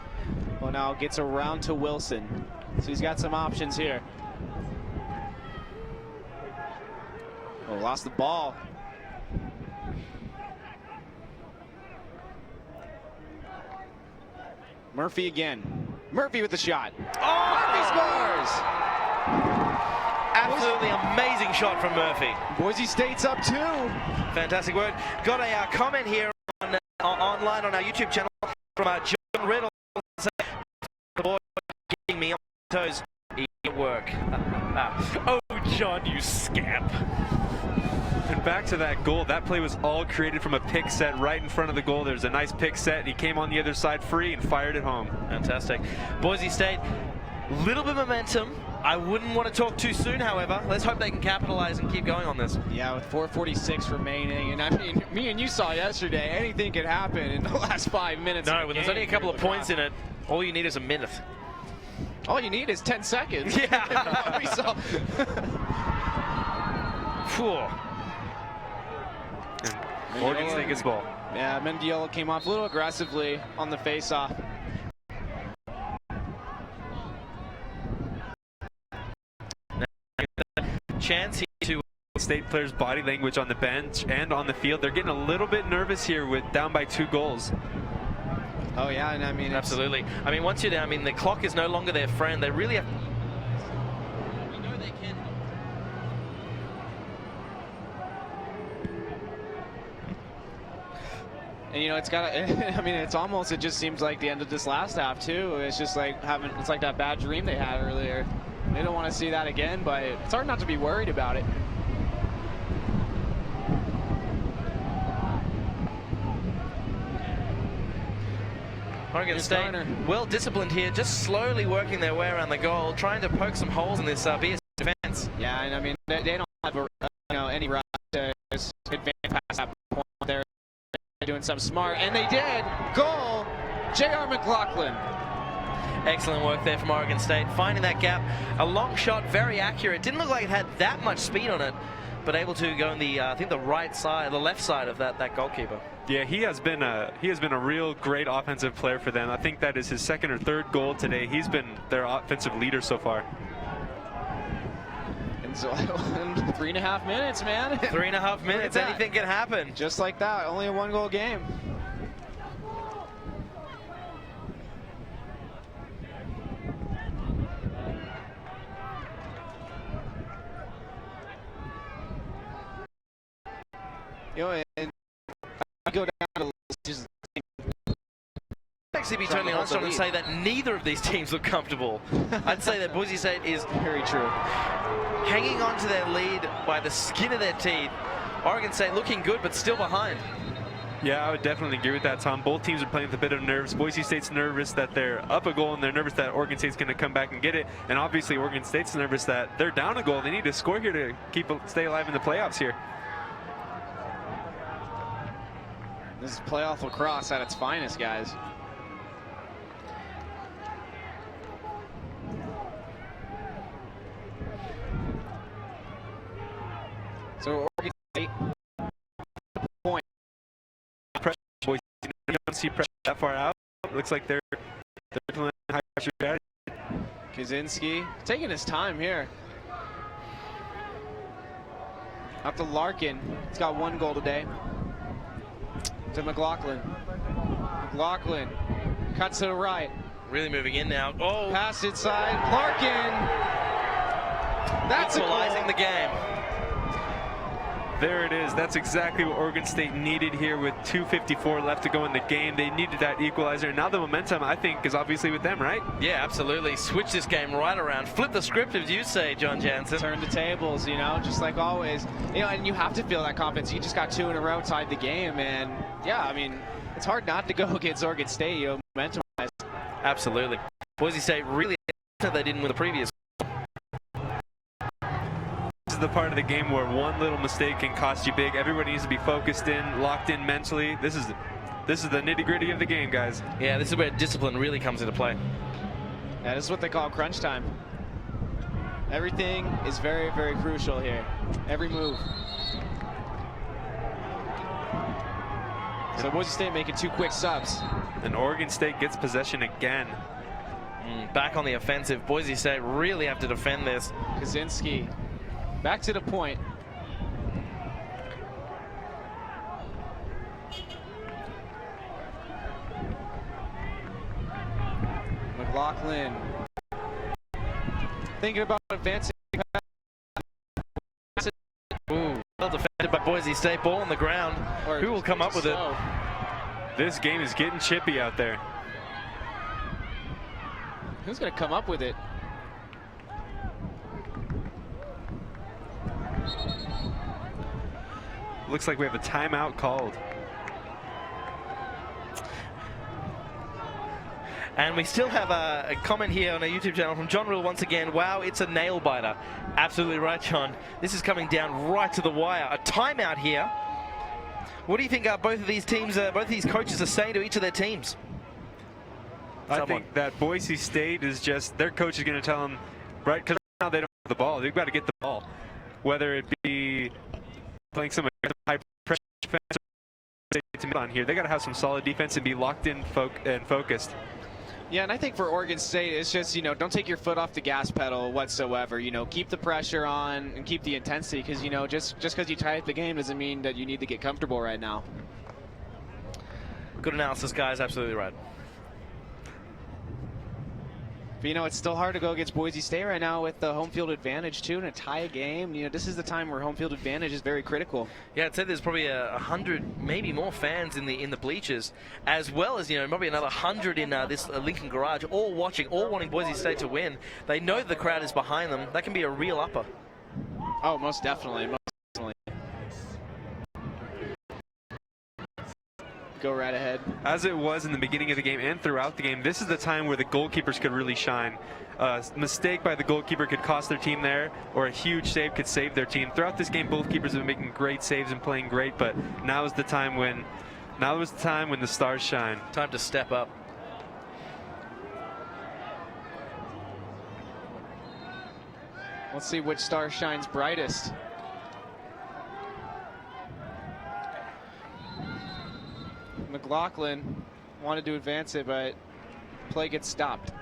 Well, now gets around to Wilson. So he's got some options here. Oh, lost the ball. Murphy again. Murphy with the shot. Oh! Murphy scores! Absolutely amazing shot from Murphy. Boise State's up 2. Fantastic work. Got a comment here on, online on our YouTube channel from John Riddle. The boy getting me on toes. Work. Oh, John, you scamp. And back to that goal. That play was all created from a pick set right in front of the goal. There's a nice pick set. He came on the other side free and fired it home. Fantastic. Boise State, little bit of momentum. I wouldn't want to talk too soon, however. Let's hope they can capitalize and keep going on this. Yeah, with 4:46 remaining, and I mean, me and you saw yesterday, anything could happen in the last 5 minutes. No, when there's only a couple of points in it, all you need is a minute. All you need is 10 seconds. Yeah. We saw. And Oregon State gets ball. Yeah, Mendiola came off a little aggressively on the face-off. Chance here to State players' body language on the bench and on the field. They're getting a little bit nervous here with down by 2 goals. Oh yeah, and I mean absolutely. I mean, once you're down, I mean, the clock is no longer their friend. They really have. We know they can. And you know, it's got. I mean, it's almost. It just seems like the end of this last half too. It's just like having. It's like that bad dream they had earlier. They don't want to see that again, but it's hard not to be worried about it. Oregon State, well disciplined here, just slowly working their way around the goal, trying to poke some holes in this BS defense. Yeah, and I mean, they don't have any right to advance past that point there. They're doing something smart, and they did. Goal, J.R. McLaughlin. Excellent work there from Oregon State, finding that gap. A long shot, very accurate. Didn't look like it had that much speed on it, but able to go on the, I think the right side, the left side of that goalkeeper. Yeah, he has been a real great offensive player for them. I think that is his 2nd or 3rd goal today. He's been their offensive leader so far. And so 3.5 minutes, man. 3.5 minutes, anything can happen. Just like that, only a 1-goal game. You know, and I go down to just actually be totally honest and say that neither of these teams look comfortable. I'd say that Boise State is very true. Hanging on to their lead by the skin of their teeth. Oregon State looking good, but still behind. Yeah, I would definitely agree with that, Tom. Both teams are playing with a bit of nerves. Boise State's nervous that they're up a goal, and they're nervous that Oregon State's going to come back and get it. And obviously, Oregon State's nervous that they're down a goal. They need to score here to stay alive in the playoffs here. This is playoff lacrosse at its finest, guys. So Oregon State point. Pressure, boys. You don't see pressure that far out. Looks like they're playing high pressure strategy. Kaczynski taking his time here. Up to Larkin. He's got 1 goal today. To McLaughlin. McLaughlin cuts to the right. Really moving in now. Oh, Pass inside. Larkin. That's equalizing the game. There it is. That's exactly what Oregon State needed here with 2:54 left to go in the game. They needed that equalizer. Now the momentum, I think, is obviously with them, right? Yeah, absolutely. Switch this game right around. Flip the script, as you say, John Jansen. Turn the tables, you know, just like always. You know, and you have to feel that confidence. You just got 2 in a row, tied the game, and yeah, I mean, it's hard not to go against Oregon State, you know, momentum-wise. Absolutely. Boise State really, they didn't win the previous. This is the part of the game where one little mistake can cost you big. Everybody needs to be focused in, locked in mentally. This is the nitty-gritty of the game, guys. Yeah, this is where discipline really comes into play. Yeah, this is what they call crunch time. Everything is very, very crucial here. Every move. So Boise State making 2 quick subs. And Oregon State gets possession again. Back on the offensive. Boise State really have to defend this. Kaczynski back to the point. McLaughlin thinking about advancing. Ooh, well defended by Boise State. Ball on the ground. Who will come up with it? This game is getting chippy out there. Who's going to come up with it? Looks like we have a timeout called. And we still have a comment here on our YouTube channel from John Rule once again. Wow, it's a nail biter. Absolutely right, John. This is coming down right to the wire. A timeout here. What do you think both of these teams, both of these coaches are saying to each of their teams? I think that Boise State is just, their coach is going to tell them, right, because right now they don't have the ball. They've got to get the ball. Whether it be playing some high pressure defense on here, they got to have some solid defense and be locked in and focused. Yeah, and I think for Oregon State, it's just, you know, don't take your foot off the gas pedal whatsoever. You know, keep the pressure on and keep the intensity, because, you know, just because you tie up the game doesn't mean that you need to get comfortable right now. Good analysis, guys. Absolutely right. But, you know, it's still hard to go against Boise State right now with the home field advantage, too, and a tie game. You know, this is the time where home field advantage is very critical. Yeah, I'd say there's probably 100, maybe more fans in the bleachers, as well as, you know, probably another 100 in this Lincoln Garage, all watching, all wanting Boise State to win. They know the crowd is behind them. That can be a real upper. Oh, most definitely. Most definitely. Go right ahead. As it was in the beginning of the game and throughout the game, this is the time where the goalkeepers could really shine. A mistake by the goalkeeper could cost their team there, or a huge save could save their team. Throughout this game, both keepers have been making great saves and playing great, but now is the time when the stars shine. Time to step up. Let's see which star shines brightest. McLaughlin wanted to advance it, but play gets stopped.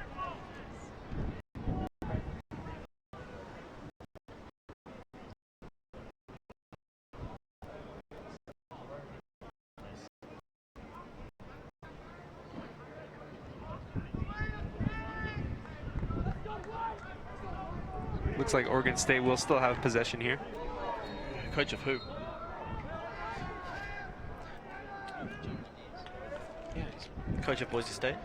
Looks like Oregon State will still have possession here. Coach of who? Coach of Boise State.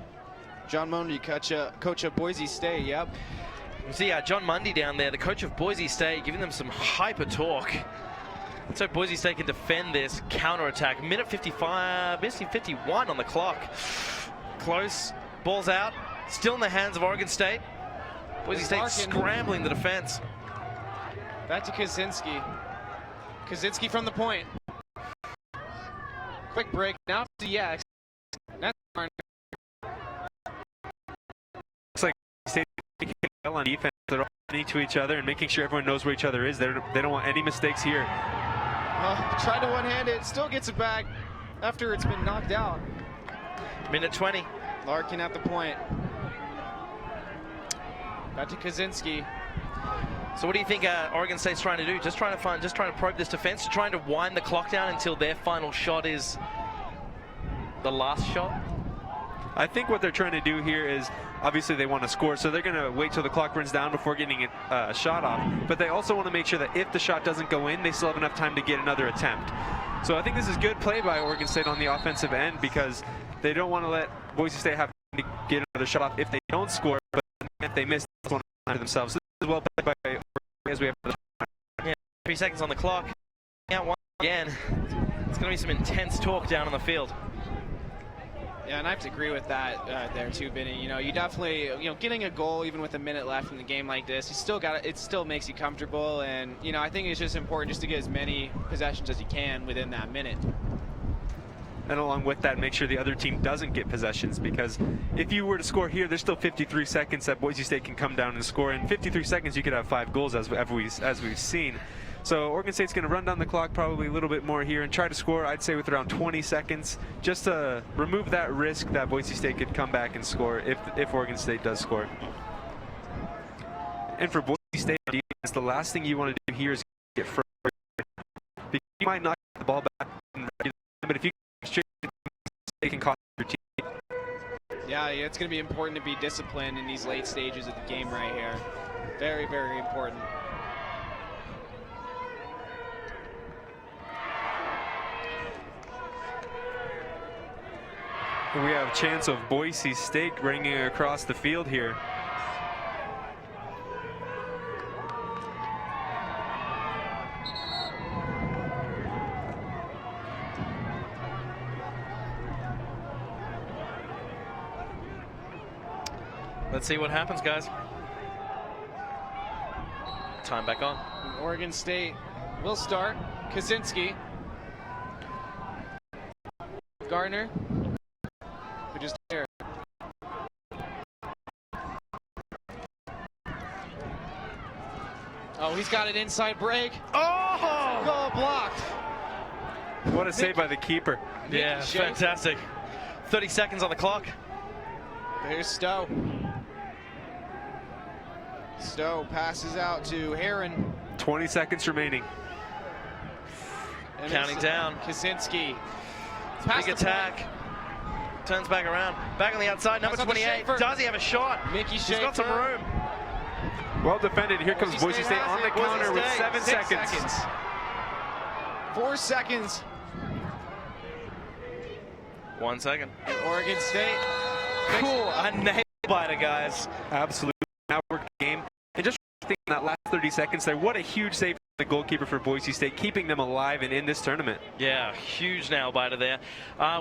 John Mundy, coach of Boise State, yep. You see John Mundy down there, the coach of Boise State, giving them some hyper talk. Let's hope Boise State can defend this counter-attack. Minute 55, basically 51 on the clock. Close, ball's out, still in the hands of Oregon State. Boise State Larkin scrambling the defense. Back to Kaczynski. Kaczynski from the point. Quick break. Now to DX. That's Looks like State well on defense. They're all running to each other and making sure everyone knows where each other is. They don't want any mistakes here. trying to one-hand it. Still gets it back after it's been knocked out. Minute 20. Larkin at the point. Back to Kaczynski. So what do you think Oregon State's trying to do? Just trying to probe this defense, trying to wind the clock down until their final shot is the last shot? I think what they're trying to do here is, obviously they want to score, so they're going to wait till the clock runs down before getting a shot off. But they also want to make sure that if the shot doesn't go in, they still have enough time to get another attempt. So I think this is good play by Oregon State on the offensive end, because they don't want to let Boise State have to get another shot off if they don't score, but if they miss, they want to to themselves. So this is well played by Oregon as we have. Yeah, 3 seconds on the clock. Out one again. It's going to be some intense talk down on the field. Yeah, and I have to agree with that there too, Vinny. You know, you definitely, getting a goal even with a minute left in the game like this, you still got it still makes you comfortable, and I think it's just important just to get as many possessions as you can within that minute. And along with that, make sure the other team doesn't get possessions, because if you were to score here, there's still 53 seconds that Boise State can come down and score. In 53 seconds, you could have 5 goals, as we've seen. So Oregon State's going to run down the clock probably a little bit more here and try to score, I'd say, with around 20 seconds, just to remove that risk that Boise State could come back and score if Oregon State does score. And for Boise State defense, the last thing you want to do here is get frustrated, because you might not get the ball back, but if you they can cost your team. Yeah, it's going to be important to be disciplined in these late stages of the game right here. Very, very important. We have a chance of Boise State ringing across the field here. Let's see what happens, guys. Time back on. Oregon State will start. Kaczynski. Gardner. Who just here. Oh, he's got an inside break. Oh! Goal blocked. What a save by the keeper. Yeah, fantastic. 30 seconds on the clock. There's Stowe. Stowe passes out to Heron. 20 seconds remaining. And Counting down. Kaczynski. Big attack. Turns back around. Back on the outside. Number 28. Does he have a shot? Mickey He's Schaefer. got some room. Well defended. Here comes Boise State on the counter with 7 6 seconds. 4 seconds. 1 second. Oregon State. Cool. A nail biter, guys. Absolutely. Now we're game. And just thinking that last 30 seconds there, what a huge save from the goalkeeper for Boise State, keeping them alive and in this tournament. Yeah, huge nail biter there.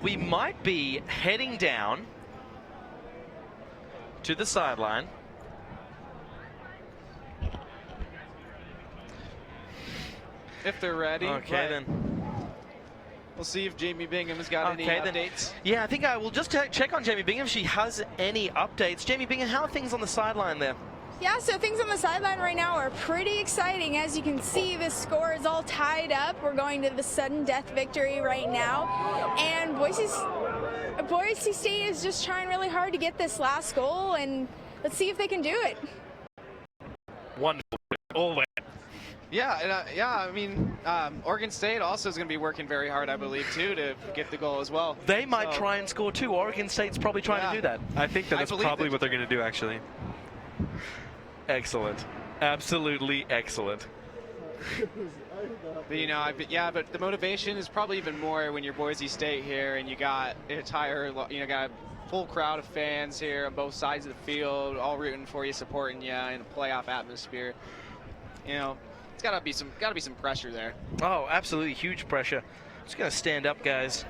We might be heading down to the sideline. If they're ready. Okay, then. We'll see if Jamie Bingham's got any updates. Yeah, I think I will just check on Jamie Bingham if she has any updates. Jamie Bingham, how are things on the sideline there? Yeah, so things on the sideline right now are pretty exciting. As you can see, the score is all tied up. We're going to the sudden death victory right now. And Boise State is just trying really hard to get this last goal, and let's see if they can do it. Wonderful. All the way. Yeah, I mean, Oregon State also is going to be working very hard, I believe, too, to get the goal as well. They might try and score too. Oregon State's probably trying to do that. I think that's probably what they're going to do, actually. Excellent. Absolutely excellent. But, but the motivation is probably even more when you're Boise State here and you got an entire, got a full crowd of fans here on both sides of the field, all rooting for you, supporting you in a playoff atmosphere. It's gotta be some pressure there. Oh, absolutely huge pressure. Just gonna stand up, guys.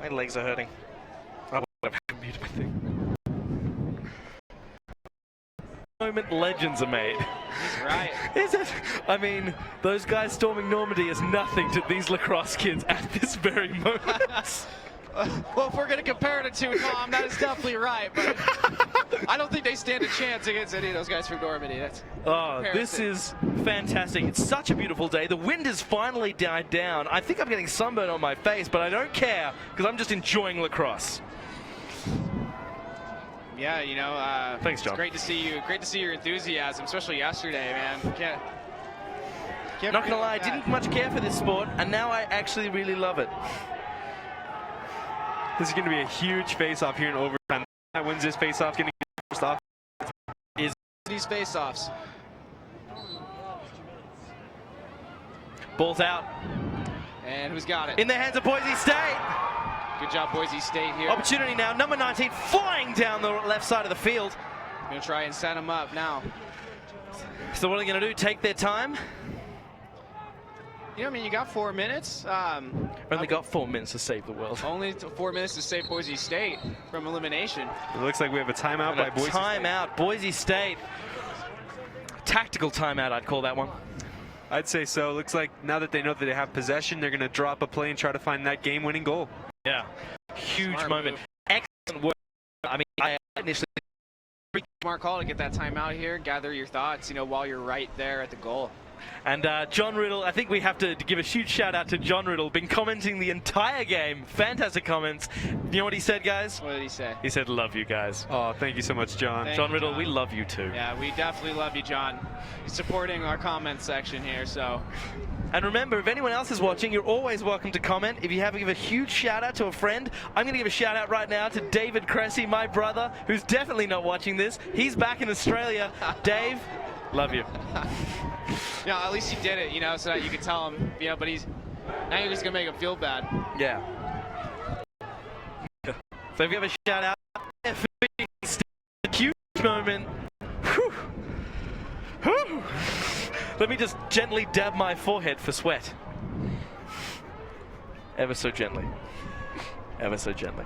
My legs are hurting. I've muted my thing. Moment legends are made. He's right. Is it? I mean, those guys storming Normandy is nothing to these lacrosse kids at this very moment. Well, if we're going to compare it to Tom, that is definitely right. But I don't think they stand a chance against any of those guys from Normandy. This is fantastic. It's such a beautiful day. The wind has finally died down. I think I'm getting sunburn on my face, but I don't care because I'm just enjoying lacrosse. Yeah, you know, thanks, John. It's great to see you. Great to see your enthusiasm, especially yesterday, man. Not gonna lie, I didn't much care for this sport, and now I actually really love it. This is going to be a huge face-off here in overtime. That wins this face-off, going to get first off. Is these face-offs. Ball's out. And who's got it? In the hands of Boise State. Good job, Boise State here. Opportunity now. Number 19 flying down the left side of the field. Gonna try and set him up now. So what are they gonna do? Take their time? You know, I mean, you got 4 minutes. Only got 4 minutes to save the world. Only 4 minutes to save Boise State from elimination. It looks like we have a timeout by Boise State. Timeout, Boise State. Tactical timeout, I'd call that one. I'd say so. Looks like now that they know that they have possession, they're going to drop a play and try to find that game-winning goal. Yeah, huge Smart moment. move. Excellent work. I mean, I initially... Smart call to get that timeout here, gather your thoughts, you know, while you're right there at the goal. And John Riddle, I think we have to give a huge shout out to John Riddle, been commenting the entire game. Fantastic comments. You know what he said, guys? What did he say? He said, love you guys. Oh, thank you so much, John. Thank John you, Riddle, John. we love you too. Yeah, we definitely love you, John. He's supporting our comment section here, so. And remember, if anyone else is watching, you're always welcome to comment. If you have to give a huge shout out to a friend, I'm going to give a shout out right now to David Cressy, my brother, who's definitely not watching this. He's back in Australia. Dave, love you. Yeah, at least he did it, you know, so that you could tell him, you know, but now you're just going to make him feel bad. Yeah. So if you have a shout out, a huge moment. Whew. Whew. Let me just gently dab my forehead for sweat. Ever so gently. Ever so gently.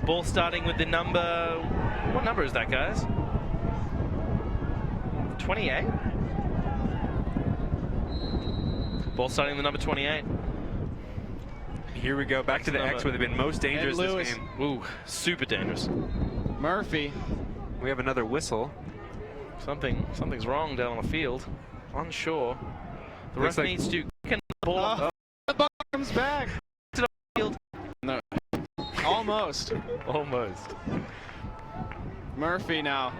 Ball starting with the number... What number is that, guys? 28? Ball starting with the number 28. Here we go, back to the X where they've been most dangerous this Lewis. game. Ooh, super dangerous. Murphy. We have another whistle. Something's wrong down on the field. Unsure. The Looks ref like- needs to kick the ball. The ball comes back. To the field. No. Almost. Almost. Murphy now.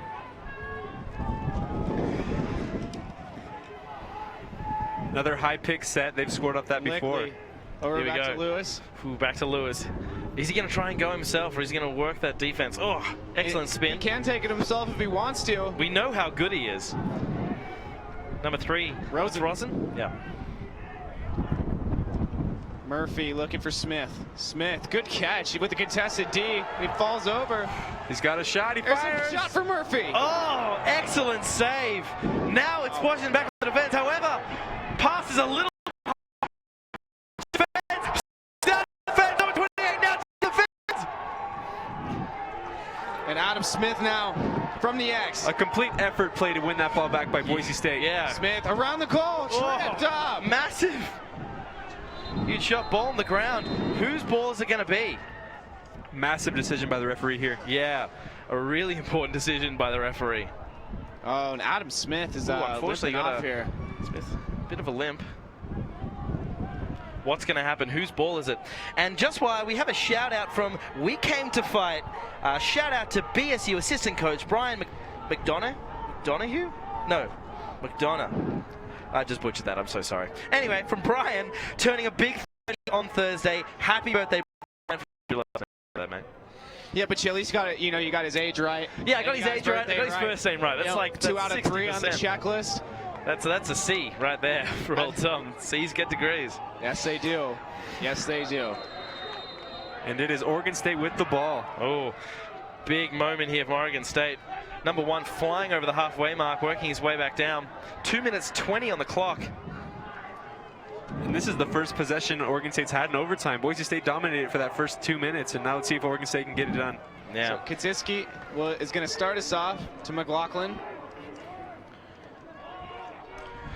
Another high pick set. They've scored off that before. Lickley. Over Here we back go. to Lewis. Ooh, back to Lewis. Is he going to try and go himself, or is he going to work that defense? Oh, excellent He spin. can take it himself if he wants to. We know how good he is. Number 3, Rosen? Yeah. Murphy looking for Smith. Smith, good catch with the contested D. He falls over. He's got a shot. He There's fires. a shot for Murphy. Oh, excellent save. Now it's Washington back to the defense. However, pass is a little... Defense. Down to defense. Number 28 now to defense. And Adam Smith now from the X. A complete effort play to win that ball back by Boise State. Yeah. Smith around the goal, tripped up. Massive. Huge shot, ball on the ground. Whose ball is it going to be? Massive decision by the referee here. Yeah, a really important decision by the referee. Oh, and Adam Smith is unfortunately limping got off here. Smith, bit of a limp. What's going to happen? Whose ball is it? And just why we have a shout out from We Came to Fight. Shout out to BSU assistant coach Brian McDonough. McDonough? No, McDonough. I just butchered that. I'm so sorry. Anyway, from Brian, turning a big 30 on Thursday. Happy birthday, Brian. That, mate. Yeah, but you at least got it. You know, you got his age right. Yeah, I got his And age right. I got his birthday first name right. That's You know, like 2 out of 3 60%. on the checklist. That's a C right there for old Tom. C's get degrees. Yes, they do. Yes, they do. And it is Oregon State with the ball. Oh, big moment here from Oregon State. Number 1 flying over the halfway mark, working his way back down. 2 minutes 20 on the clock. And this is the first possession Oregon State's had in overtime. Boise State dominated for that first 2 minutes, and now let's see if Oregon State can get it done. Yeah. So Kaczynski is going to start us off to McLaughlin.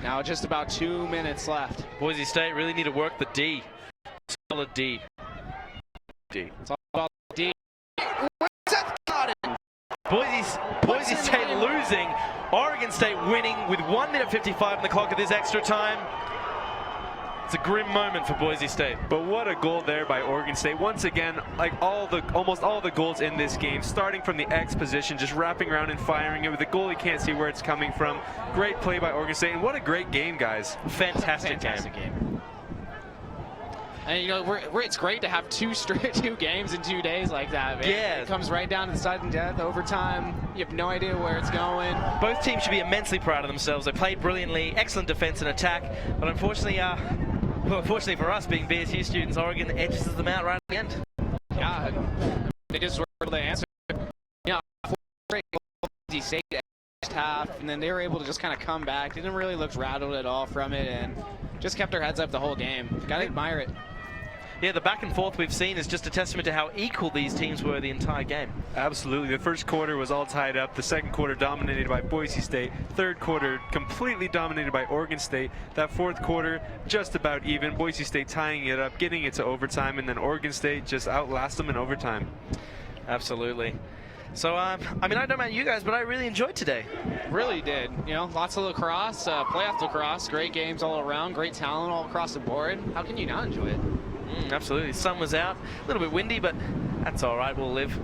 Now just about 2 minutes left. Boise State really need to work the D. Solid D. It's all about D. Boise State losing. Oregon State winning with 1 minute 55 on the clock of this extra time. It's a grim moment for Boise State. But what a goal there by Oregon State. Once again, like almost all the goals in this game, starting from the X position, just wrapping around and firing it with the goalie can't see where it's coming from. Great play by Oregon State, and what a great game, guys. Fantastic game. And you know, it's great to have two games in 2 days like that. Man. Yeah. It comes right down to the sudden death, overtime. You have no idea where it's going. Both teams should be immensely proud of themselves. They played brilliantly, excellent defense and attack, but unfortunately for us being BSU students, Oregon edges them out right at the end. Yeah, they just were able to answer. Yeah, 4 straight goals, Boise State first half, and then they were able to just kind of come back. They didn't really look rattled at all from it, and just kept their heads up the whole game. Gotta admire it. Yeah, the back and forth we've seen is just a testament to how equal these teams were the entire game. Absolutely. The first quarter was all tied up. The second quarter dominated by Boise State. Third quarter completely dominated by Oregon State. That fourth quarter just about even. Boise State tying it up, getting it to overtime, and then Oregon State just outlast them in overtime. Absolutely. So, I mean, I don't know about you guys, but I really enjoyed today. Really did. You know, lots of lacrosse, playoff lacrosse, great games all around, great talent all across the board. How can you not enjoy it? Absolutely. The sun was out, a little bit windy, but that's all right. We'll live.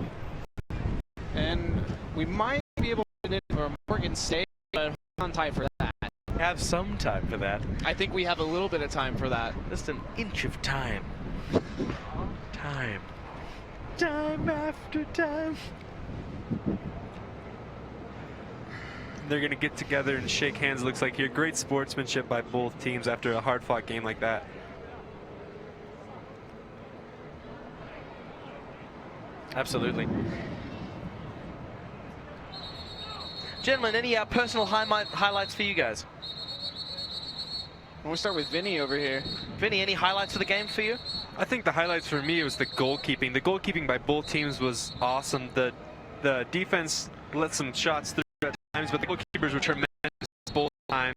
And we might be able to get in for Oregon State, but hold on tight for that. Have some time for that. I think we have a little bit of time for that. Just an inch of time. Time after time. They're going to get together and shake hands, looks like here. Great sportsmanship by both teams after a hard-fought game like that. Absolutely. Gentlemen, any personal highlights for you guys? We'll start with Vinny over here. Vinny, any highlights for the game for you? I think the highlights for me was the goalkeeping. The goalkeeping by both teams was awesome. The defense let some shots through at times, but the goalkeepers were tremendous both times.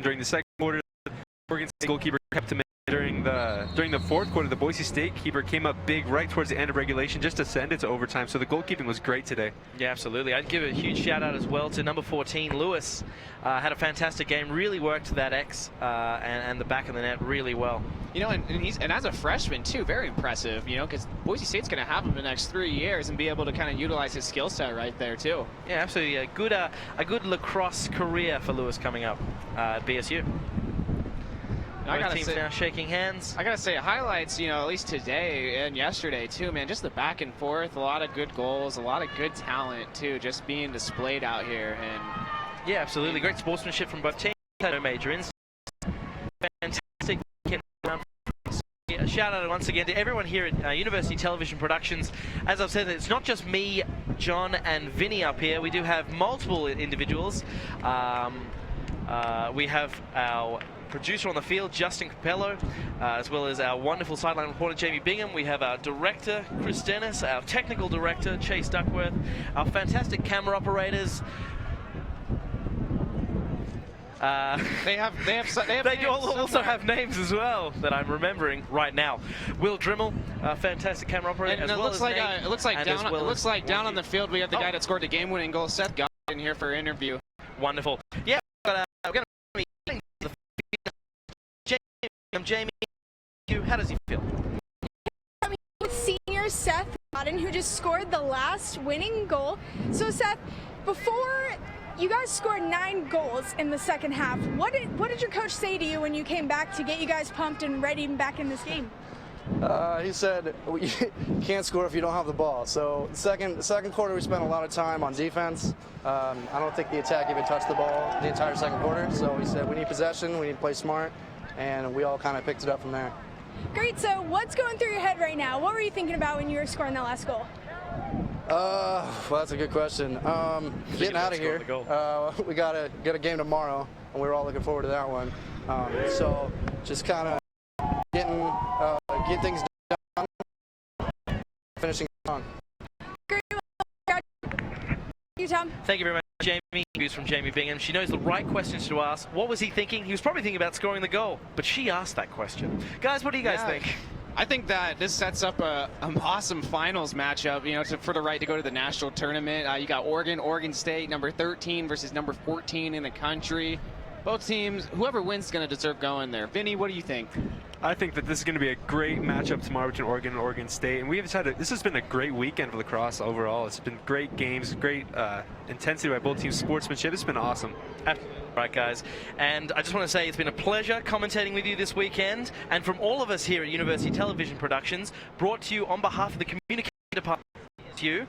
During the second quarter, the Oregon State goalkeeper kept him in. During the fourth quarter, the Boise State keeper came up big right towards the end of regulation just to send it to overtime. So the goalkeeping was great today. Yeah, absolutely. I'd give a huge shout out as well to number 14, Lewis. Had a fantastic game. Really worked that X and the back of the net really well. You know, and as a freshman too, very impressive. You know, because Boise State's going to have him the next 3 years and be able to kind of utilize his skill set right there too. Yeah, absolutely. A good lacrosse career for Lewis coming up at BSU. Both teams now shaking hands. I gotta say, highlights, you know, at least today and yesterday too, man, just the back and forth, a lot of good goals, a lot of good talent too, just being displayed out here. And yeah, absolutely. Great sportsmanship from both teams. No major incidents. Fantastic. Shout out once again to everyone here at University Television Productions. As I've said, it's not just me, John, and Vinny up here. We do have multiple individuals. We have our producer on the field, Justin Capello, as well as our wonderful sideline reporter, Jamie Bingham. We have our director, Chris Dennis, our technical director, Chase Duckworth, our fantastic camera operators. They also have names as well that I'm remembering right now. Will Drimmel, fantastic camera operator, and as it well looks as like Nate, it looks like down on the field we have the guy that scored the game-winning goal. Seth got in here for an interview. Wonderful. Yeah, we're going to be getting to the field. Jamie, how does he feel? With senior Seth Godden, who just scored the last winning goal. So Seth, before you guys scored 9 goals in the second half, what did your coach say to you when you came back to get you guys pumped and ready back in this game? He said, you can't score if you don't have the ball. So the second quarter we spent a lot of time on defense. I don't think the attack even touched the ball the entire second quarter. So he said we need possession, we need to play smart, and we all kind of picked it up from there. Great, so what's going through your head right now? What were you thinking about when you were scoring that last goal? Well, that's a good question. Getting out of here. We got a game tomorrow, and we were all looking forward to that one. So just kind of get things done. finishing strong. Thank you, Tom. Thank you very much, Jamie. Views from Jamie Bingham. She knows the right questions to ask. What was he thinking? He was probably thinking about scoring the goal, but she asked that question. Guys, what do you guys think? I think that this sets up an awesome finals matchup, you know, for the right to go to the national tournament. You got Oregon State, number 13 versus number 14 in the country. Both teams, whoever wins is going to deserve going there. Vinny, what do you think? I think that this is going to be a great matchup tomorrow between Oregon and Oregon State. And this has been a great weekend for lacrosse overall. It's been great games, great intensity by both teams, sportsmanship. It's been awesome. Right, guys. And I just want to say it's been a pleasure commentating with you this weekend. And from all of us here at University Television Productions, brought to you on behalf of the Communication Department, to you.